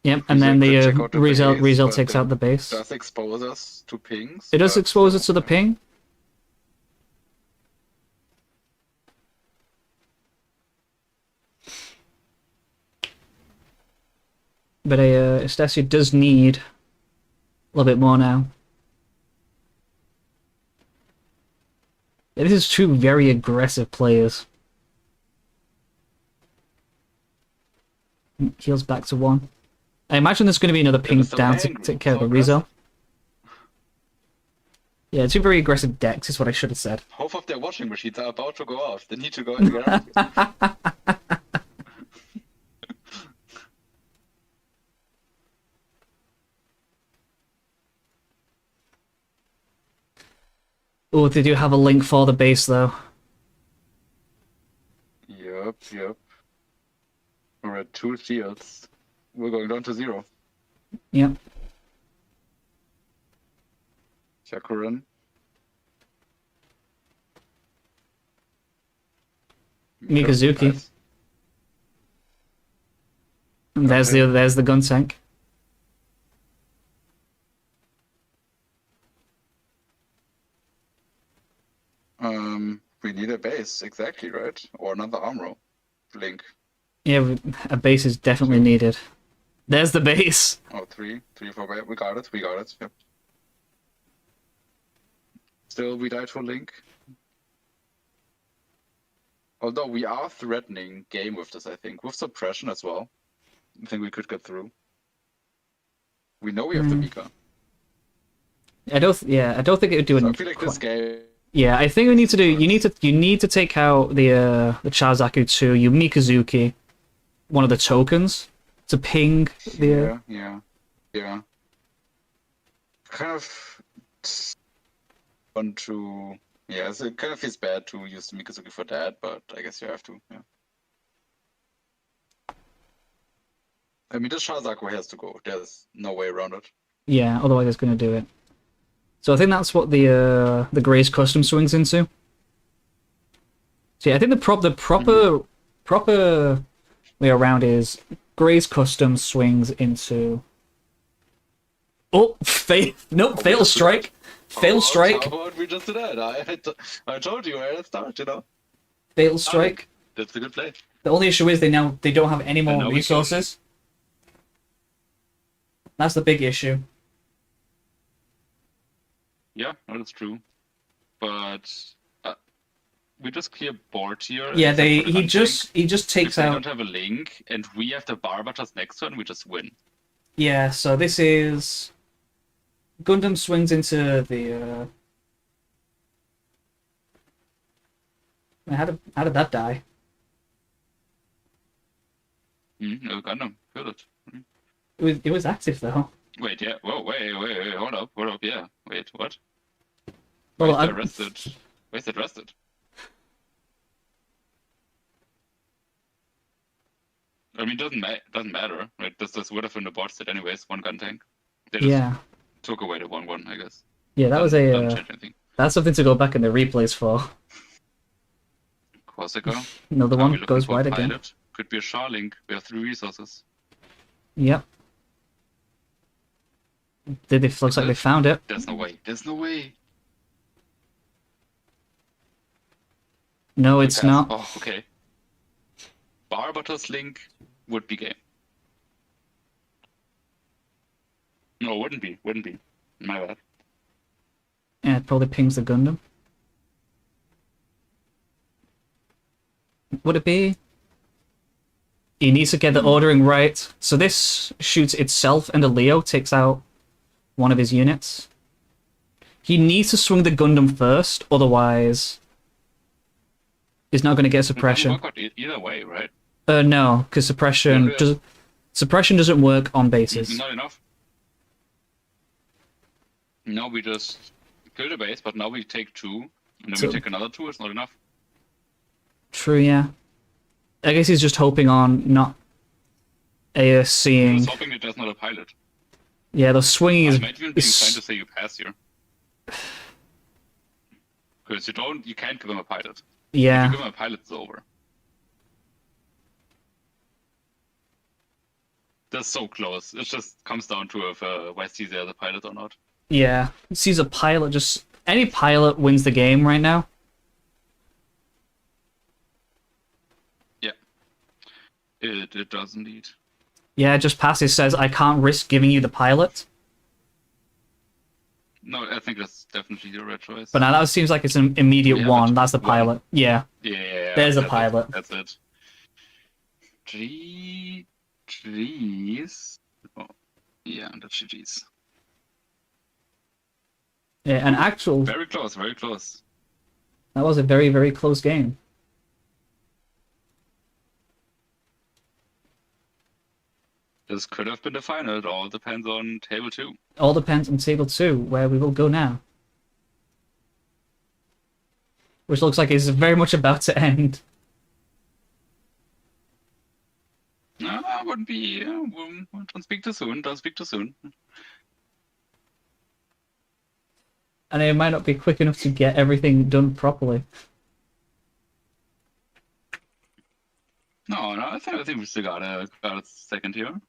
Yep, and then could the check out the base, Rizel but takes then out the base. does expose us to pings. It does but expose us still, to the ping. But Estacia does need a little bit more now. Yeah, this is 2 very aggressive players. Heals back to 1. I imagine there's going to be another ping they're so down to angry, take care of so the Rizel. aggressive. Yeah, 2 very aggressive decks is what I should have said. Half of their washing machines are about to go off. They need to go and get out. Oh, they do have a link for the base though. Yep. We're at 2 shields. We're going down to 0. Yep. Shakuran. Mikazuki. Nice. And there's the gun tank. We need a base, exactly, right? Or another armor link. Yeah, a base is definitely needed. There's the base. Oh, three, four. We got it. Yep. Still, we died for link. Although we are threatening game with this, I think, with suppression as well. I think we could get through. We know we have the Mika. I don't think it would do So I it. feel like this game. Yeah, I think we need to do. You need to take out the Chazaku 2, you Mikazuki, one of the tokens, to ping the. Yeah. Kind of want to. Yeah, so it kind of feels bad to use the Mikazuki for that, but I guess you have to. Yeah. I mean, this Shazaku has to go. There's no way around it. Yeah, otherwise it's going to do it. So I think that's what the Gray's custom swings into. So yeah, I think the proper way around is Gray's custom swings into. Oh, fatal strike. Fatal strike. How about we just do that? I told you where to start, you know. Fatal strike. That's a good play. The only issue is they don't have any more now we resources. That's the big issue. Yeah, that's true. But we just clear board here. Yeah, except for the he gun just tank. takes If they out. don't have a link, and we have the Barber just next to it, we just win. Yeah, so this is Gundam swings into the. How did that die? No, Gundam, killed it. It was active though. Wait, yeah. Whoa, wait, hold up, yeah. Wait, what? Well, Where's that rested? Where's that rested? I mean, doesn't matter, right? This would have been a board set anyways. One gun tank. They just Yeah, took away the 1-1, I guess. yeah, that was Doesn't a. change anything. That's something to go back in the replays for. Corsica. Another Are we one looking goes for a wide again. pilot? Could be a Char link. We have 3 resources. Yep. Looks like they found it. There's no way. There's no way. No, it's Pass. not. Oh, okay. Barbatos link would be game. No, wouldn't be. My bad. Yeah, it probably pings the Gundam. Would it be? He needs to get the ordering right. So this shoots itself, and the Leo takes out one of his units. He needs to swing the Gundam first, otherwise he's not going to get suppression. It doesn't work out either way, right? No, because suppression doesn't work on bases. Not enough. Now we just kill the base, but now we take 2, and then we take another 2. It's not enough. True, yeah. I guess he's just hoping on not seeing. He's hoping that there's not a pilot. Yeah, the swinging I might even be inclined is. to say you pass here. Because you can't give him a pilot. If Yeah, you give him a pilot, it's over. That's so close. It just comes down to if West sees there the pilot or not. yeah. Sees a pilot. Just any pilot wins the game right now. Yeah. It does indeed. Yeah, just passes says I can't risk giving you the pilot. No, I think that's definitely the right choice. But now that seems like it's an immediate Yeah, one. but That's the one. pilot. Yeah. Yeah, There's a that's pilot. That's it. GG's. Oh, yeah, that's GG's. Yeah, an actual. Very close, very close. That was a very, very close game. This could have been the final. It all depends on table 2. All depends on table 2, where we will go now. Which looks like it's very much about to end. Ah, wouldn't be. Don't speak too soon. Don't speak too soon. And it might not be quick enough to get everything done properly. No, I think we still got a second here.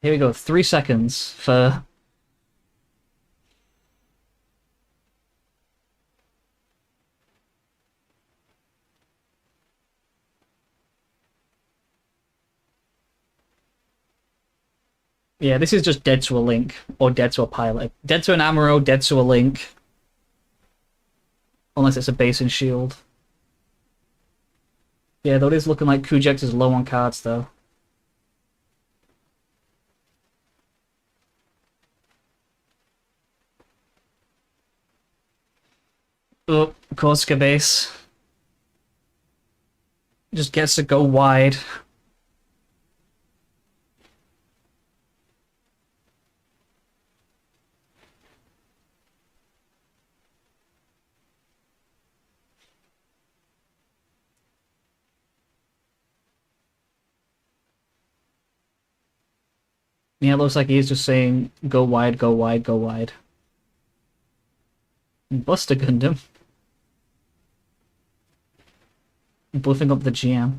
Here we go, 3 seconds for... Yeah, this is just dead to a link, or dead to a pilot. Dead to an Amaro, dead to a link. Unless it's a base and shield. Yeah, though it is looking like Kujex is low on cards, though. Oh, Korska base. Just gets to go wide. Yeah, it looks like he's just saying, go wide, go wide, go wide. Buster Gundam. Buffing up the GM.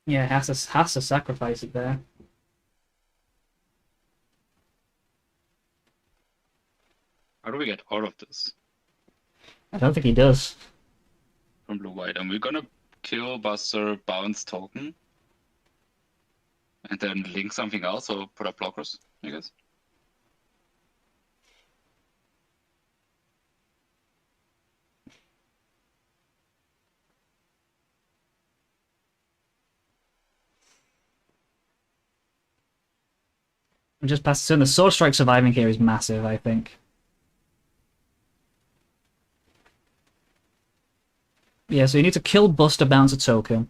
Yeah, has to sacrifice it there. How do we get out of this I don't think he does. from blue-white? And we're gonna kill Buster, bounce token, and then link something else or put up blockers, I guess. Just past the turn. The Sword Strike surviving here is massive, I think. Yeah, so you need to kill Buster, bounce a token.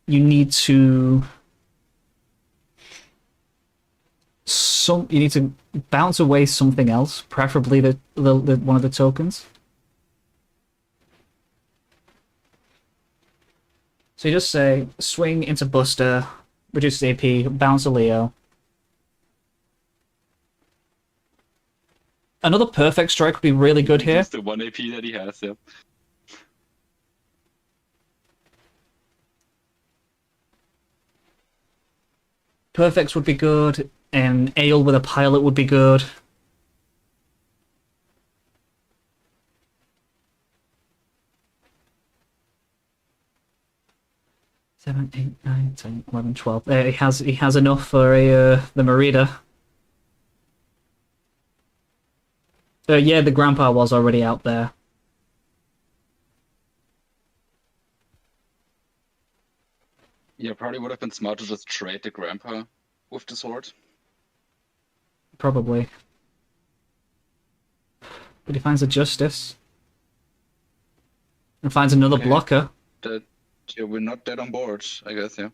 You need to... You need to bounce away something else, preferably the one of the tokens. So you just say, swing into Buster, reduce AP, bounce a Leo. Another perfect strike would be really good here. Just the 1 AP that he has, yeah. Perfects would be good, and Ale with a pilot would be good. Seven, 8, 9, 10, 11, 12. He has enough for the Merida. Yeah, the Grandpa was already out there. Yeah, probably would have been smart to just trade the Grandpa with the sword. Probably. But he finds a Justice. And finds another Okay. blocker. Yeah, we're not dead on board, I guess, yeah.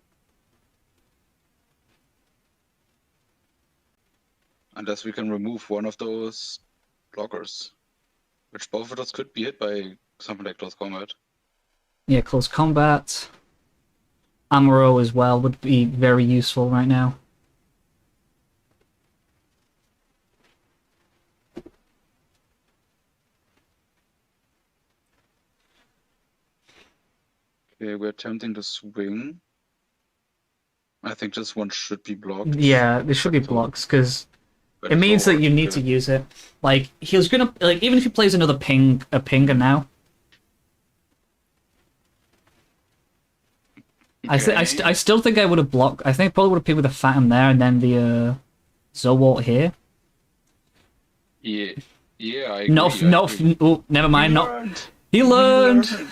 Unless we can remove one of those blockers. Which both of us could be hit by something like close combat. Yeah, close combat. Amaro as well would be very useful right now. Okay, we're attempting to swing. I think this one should be blocked. Yeah, there should be blocks, because it means that you need to use it. Like, he's gonna... Like, even if he plays another pinger now... Okay. I still think I would have blocked... I think I probably would have pinged with the Phantom there, and then the, Zowalt here. Yeah, I No, agree. oh, never mind, not... Learned. He learned!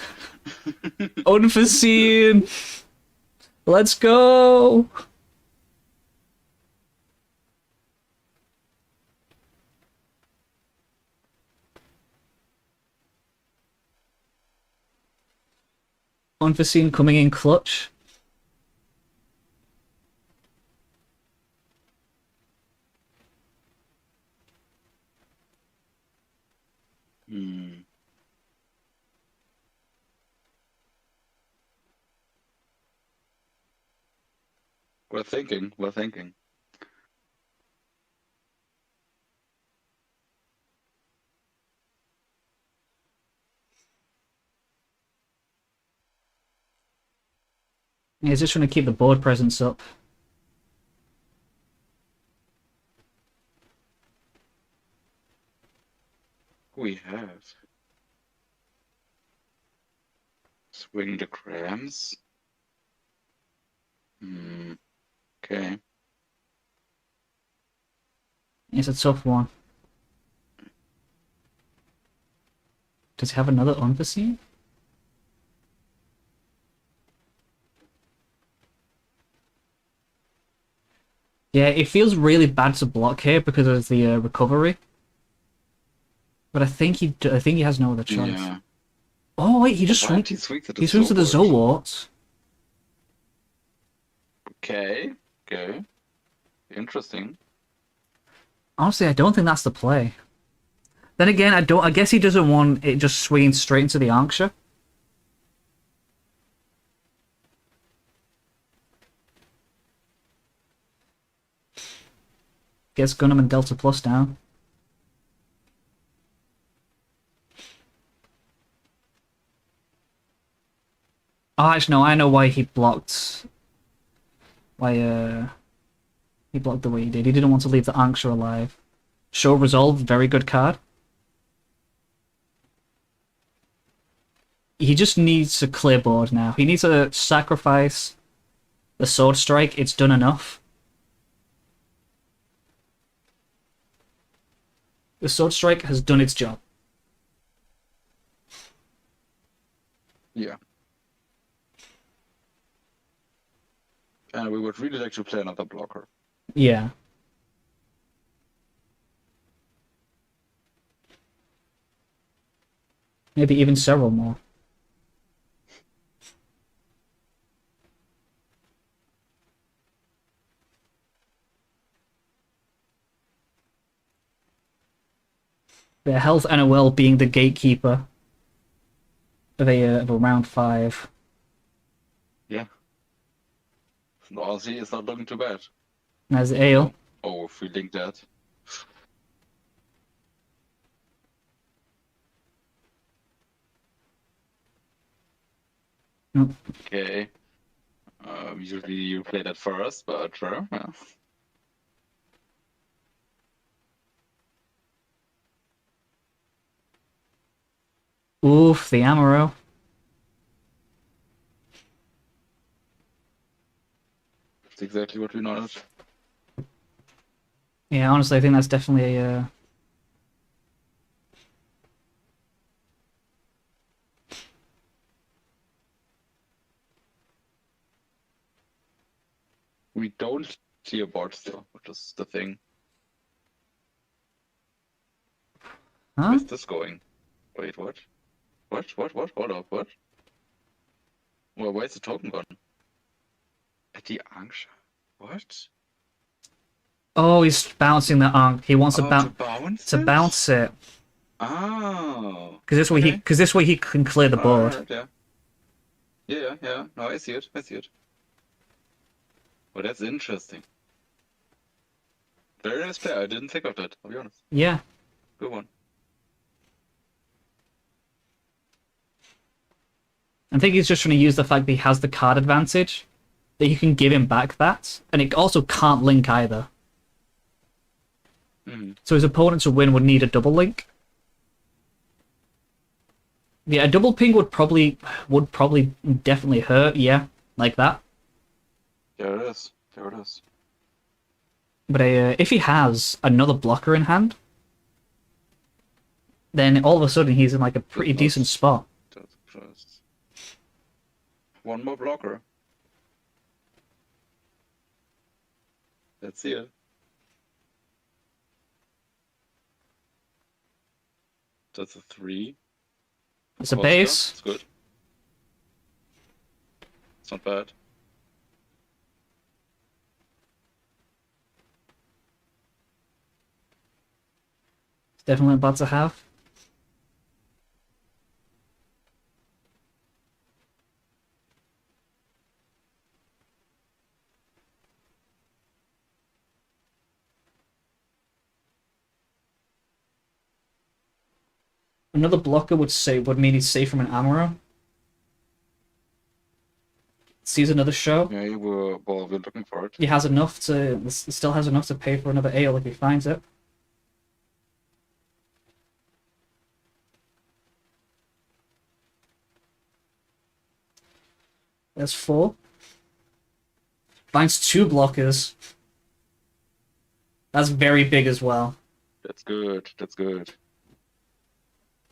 Unforeseen! Let's go! Unforeseen coming in clutch. Hmm. We're thinking. We're thinking. He's just trying to keep the board presence up. We have. Swing the grams. Hmm. Okay. It's a tough one. Does he have another unforeseen? Yeah, it feels really bad to block here because of the recovery. But I think he has no other choice. Yeah. Oh wait, he just What? swings. He He swings to the Zowort. Okay. Okay. Interesting. Honestly, I don't think that's the play. Then again, I guess he doesn't want it just swinging straight into the Anksha. Gets Gundam and Delta Plus down. Oh, actually, no, I know why he blocked. Why, he blocked the way he did. He didn't want to leave the Anksha alive. Show Resolve, very good card. He just needs a clear board now. He needs to sacrifice the Sword Strike. It's done enough. The Sword Strike has done its job. Yeah. And we would really like to play another blocker. Yeah. Maybe even several more. Their health NOL being the gatekeeper of a round 5. Yeah. Honestly, it's not looking too bad. As Ale. Oh, if we link that. Nope. Okay. Usually you play that first, but sure. Yeah. Oof, the Amaro. That's exactly what we wanted. Yeah, honestly, I think that's definitely a... We don't clear board still, which is the thing. Huh? Where's this going? Wait, what? What? Hold up, what? Well, where's the token gone? At the Anksha? What? Oh, he's bouncing the Ankh. He wants to bounce to it? bounce it. Oh. Because this way he can clear the board. Alright, yeah. Yeah. No, I see it. Well, that's interesting. Very nice play. I didn't think of that, I'll be honest. Yeah. Good one. I think he's just trying to use the fact that he has the card advantage, that you can give him back that, and it also can't link either. So his opponent to win would need a double link. Yeah, a double ping would probably definitely hurt. Yeah, like that. There it is. But if he has another blocker in hand, then all of a sudden he's in like a pretty decent spot. Just one more blocker. Let's see it. That's a 3. It's a Costa. base. It's good. not bad. It's definitely bad to have. Another blocker would mean he's safe from an Amaro. Sees another show. Yeah, we're looking for it. He has enough to. He still has enough to pay for another ale if he finds it. There's 4. Finds 2 blockers. That's very big as well. That's good. That's good.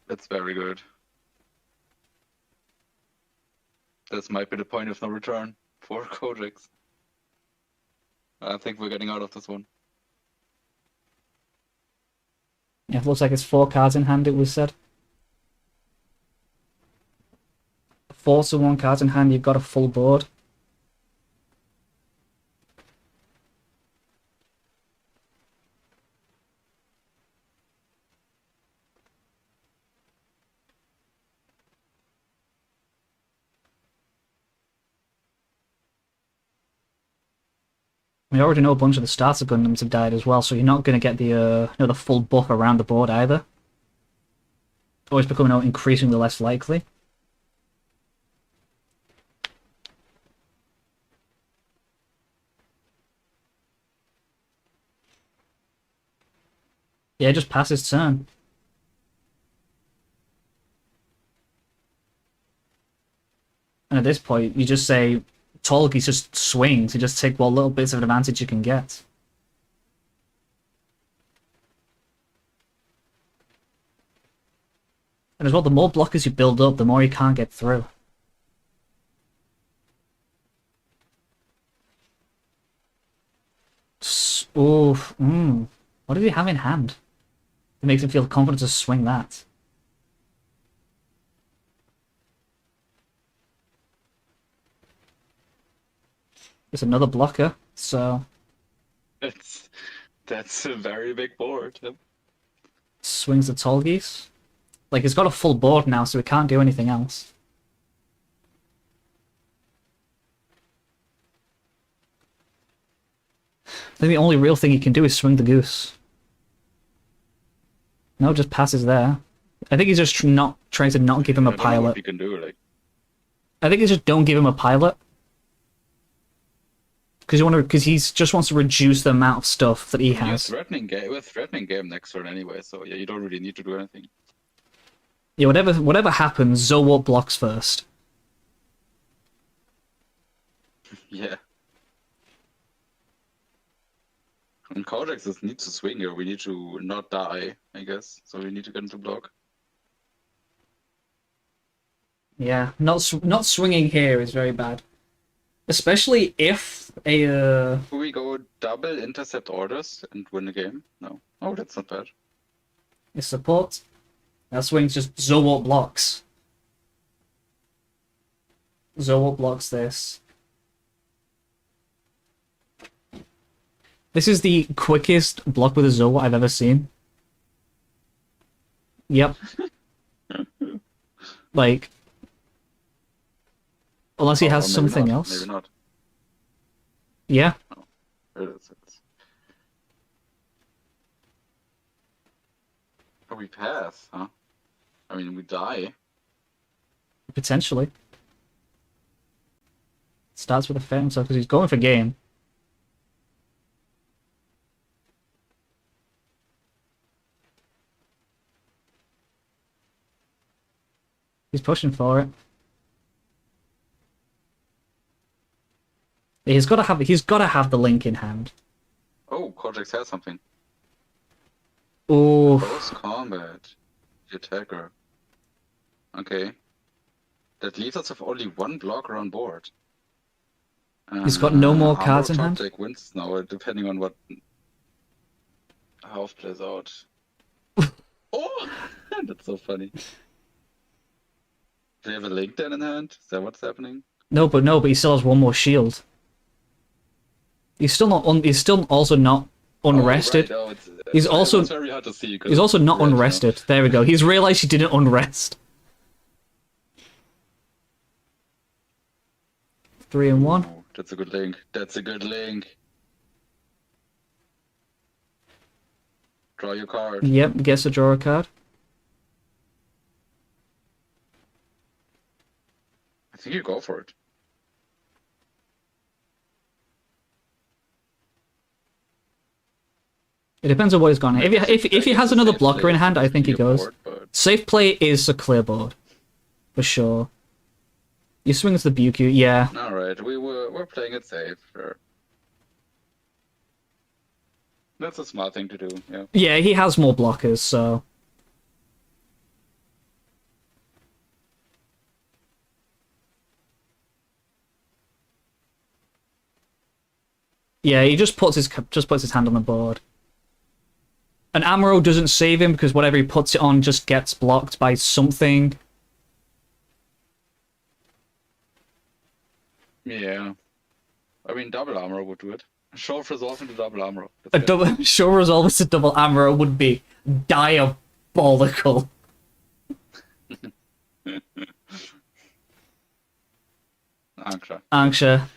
That's very good. This might be the point of no return for Kojix. I think we're getting out of this one. Yeah, it looks like it's 4 cards in hand, it was said. 4 to 1 cards in hand, you've got a full board. We already know a bunch of the starter Gundams have died as well, so you're not going to get the full buff around the board either. Always becoming increasingly less likely. Yeah, just pass his turn. And at this point, you just say, Tolkien just swings, you just take what little bits of advantage you can get. And as well, the more blockers you build up, the more you can't get through. Oof. What does he have in hand? It makes him feel confident to swing that. There's another blocker, so... That's a very big board. Swings the Tolgeese. Like, he's got a full board now, so he can't do anything else. I think the only real thing he can do is swing the goose. No, just passes there. I think he's just trying to not give him a I don't know what pilot. you can do, like. I think it's just don't give him a pilot. Because he just wants to reduce the amount of stuff that he has. We're threatening game next turn anyway, so yeah, you don't really need to do anything. Yeah, whatever happens, Zowart blocks first. Yeah. And Cortex needs to swing here. We need to not die, I guess. So we need to get into block. Yeah, not swinging here is very bad. Especially if a... Do we go double intercept orders and win the game? No. Oh, that's not bad. a support. That swing's just Zowart blocks. Zowart blocks this. This is the quickest block with a Zowart I've ever seen. Yep. Like... Unless he has maybe something not. else. Maybe not. Yeah. Oh, it is. Oh, we pass, huh? I mean, we die. Potentially. Starts with a fair himself because he's going for game. He's pushing for it. He's got to have the link in hand. Oh, Cortex has something. Oh, Close combat. The attacker. Okay. That leaves us with only one blocker on board. He's got no more cards in hand? Take wins now, depending on how it plays out. Oh! That's so funny. Do you have a link then in hand? Is that what's happening? No, but he still has one more shield. He's still not he's still also not unrested. Oh, right. He's also it's very hard to see. He's also not red, unrested. There we go. He's realized he didn't unrest. 3 and 1. Oh, that's a good link. That's a good link. Draw your card. Yep, gets to draw a card. I think you go for it. It depends on what he's gone. If he has another blocker in hand, I think he goes. Safe play is a clear board, for sure. You swing to the BQ, yeah. All right, we're playing it safe. Sure. That's a smart thing to do. Yeah. Yeah, he has more blockers, so. Yeah, he just puts his hand on the board. An Amaro doesn't save him because whatever he puts it on just gets blocked by something. Yeah. I mean, double armor would do it. Show resolve into double armor. A double show resolve as a double Amaro would be diabolical. Anksha.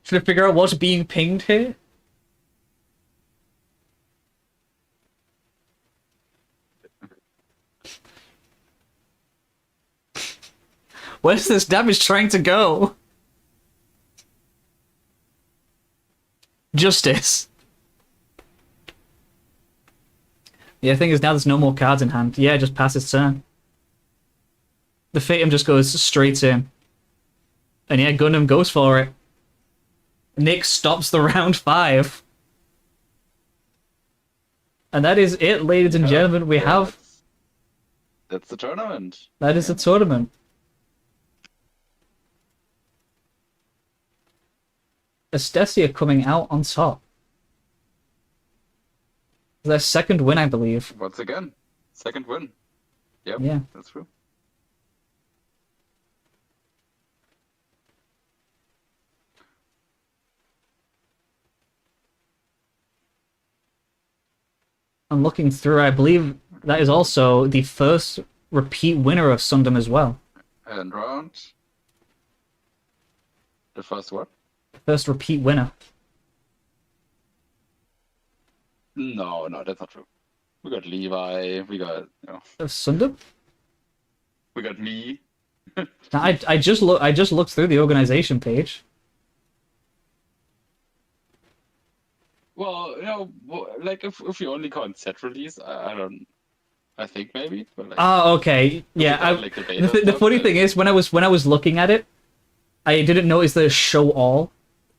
Should I figure out what's being pinged here? Where's this damage trying to go? Justice. Yeah, the thing is now there's no more cards in hand. Yeah, just pass his turn. The Fatum just goes straight in. And yeah, Gundam goes for it. Nick stops the round 5. And that is it, ladies and gentlemen. We have... That's the tournament. That is the tournament. Estesia coming out on top. Their second win, I believe. Once again, second win. Yep, yeah, that's true. I'm looking through, I believe that is also the first repeat winner of Sundom as well. And round. The first what? First repeat winner. No, that's not true. We got Levi, we got, Of Sundom? We got me. I just looked through the organization page. Well, like if you only count set release, I think maybe. But like, okay. Yeah. The funny thing is, when I was looking at it, I didn't notice the show all.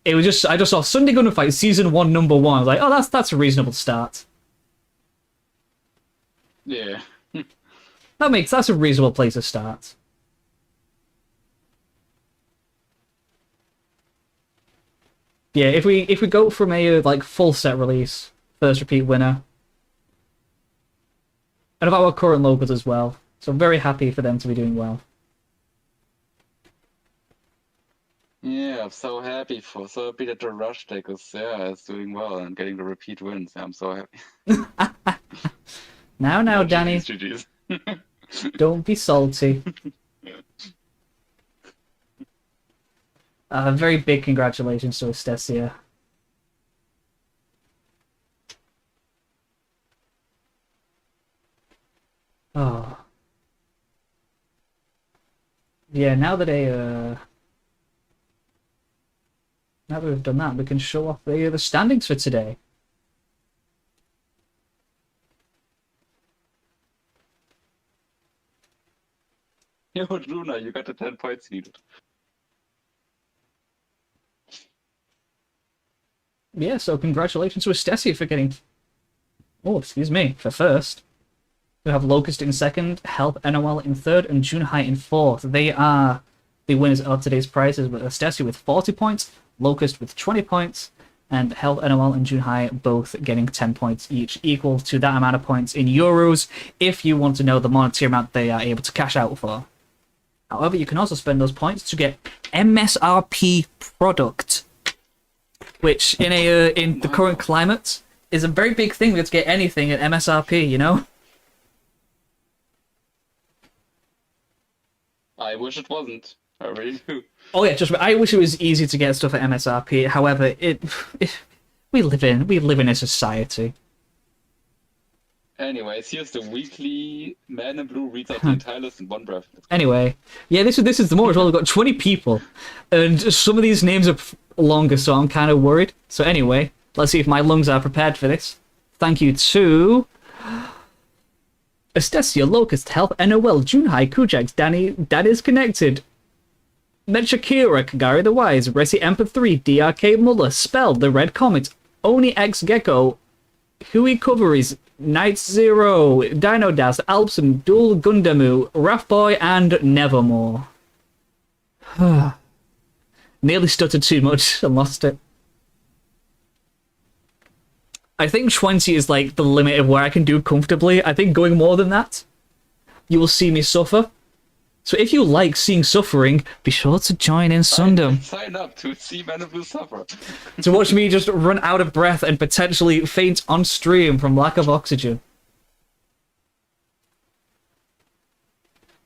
It was just I just saw Sunday Gundam Fight Season 1 number 1. I was like, oh, that's a reasonable start. Yeah. That's a reasonable place to start. Yeah, if we go from a like full set release, first repeat winner, and of our current locals as well, so I'm very happy for them to be doing well. Yeah, I'm so happy that the Rush deck is doing well and getting the repeat wins. I'm so happy. Now, Danny, GG's. don't be salty. Very big congratulations to Estesia. Oh. Yeah, now that we've done that, we can show off the standings for today. Yo, Luna, you got the 10 points needed. Yeah, so congratulations to Estesia for getting... Oh, excuse me, for first. We have Locust in second, Help NOL in third, and Junhai in fourth. They are the winners of today's prizes, with Estesi with 40 points, Locust with 20 points, and Help NOL and Junhai both getting 10 points each, equal to that amount of points in euros, if you want to know the monetary amount they are able to cash out for. However, you can also spend those points to get MSRP product, which in the current climate is a very big thing. We have to get anything at MSRP, you know? I wish it wasn't. I really do. Oh yeah, I wish it was easy to get stuff at MSRP. However, we live in a society. Anyways, here's the weekly Man in Blue reads out the entire list in one breath. Anyway, yeah, this is the more as well. We've got 20 people, and some of these names are longer, so I'm kind of worried. So anyway, let's see if my lungs are prepared for this. Thank you to Estesia, Locust, Health, NOL, Junhai, Kujax, Danny, That Is Connected, Metchakira, Kagari the Wise, Resi Emperor 3, DRK Muller, Spell, The Red Comet, Oni X Gecko, Hui Coveries, Night Zero, Dino Das, Alpson, Dual Gundamu, Raffboy, and Nevermore. Nearly stuttered too much and lost it. I think 20 is like the limit of where I can do comfortably. I think going more than that, you will see me suffer. So if you like seeing suffering, be sure to join in Sundom. Sign up to see Man in Blue suffer. To watch me just run out of breath and potentially faint on stream from lack of oxygen.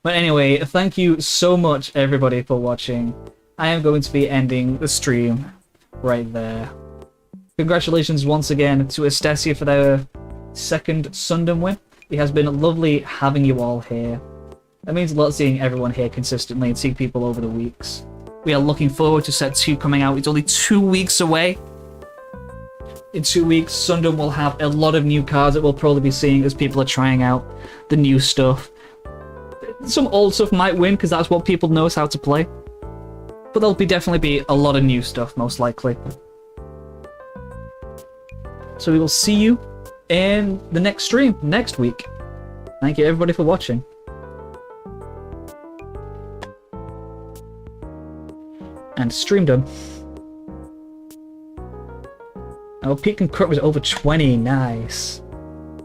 But anyway, thank you so much everybody for watching. I am going to be ending the stream right there. Congratulations once again to Estesia for their second Sundom win. It has been lovely having you all here. It means a lot seeing everyone here consistently and seeing people over the weeks. We are looking forward to set 2 coming out. It's only 2 weeks away. In 2 weeks, Sundom will have a lot of new cards that we'll probably be seeing as people are trying out the new stuff. Some old stuff might win because that's what people knows how to play. But there'll definitely be a lot of new stuff, most likely. So we will see you in the next stream next week. Thank you everybody for watching. And stream done. Our peak and cut was over 20. Nice.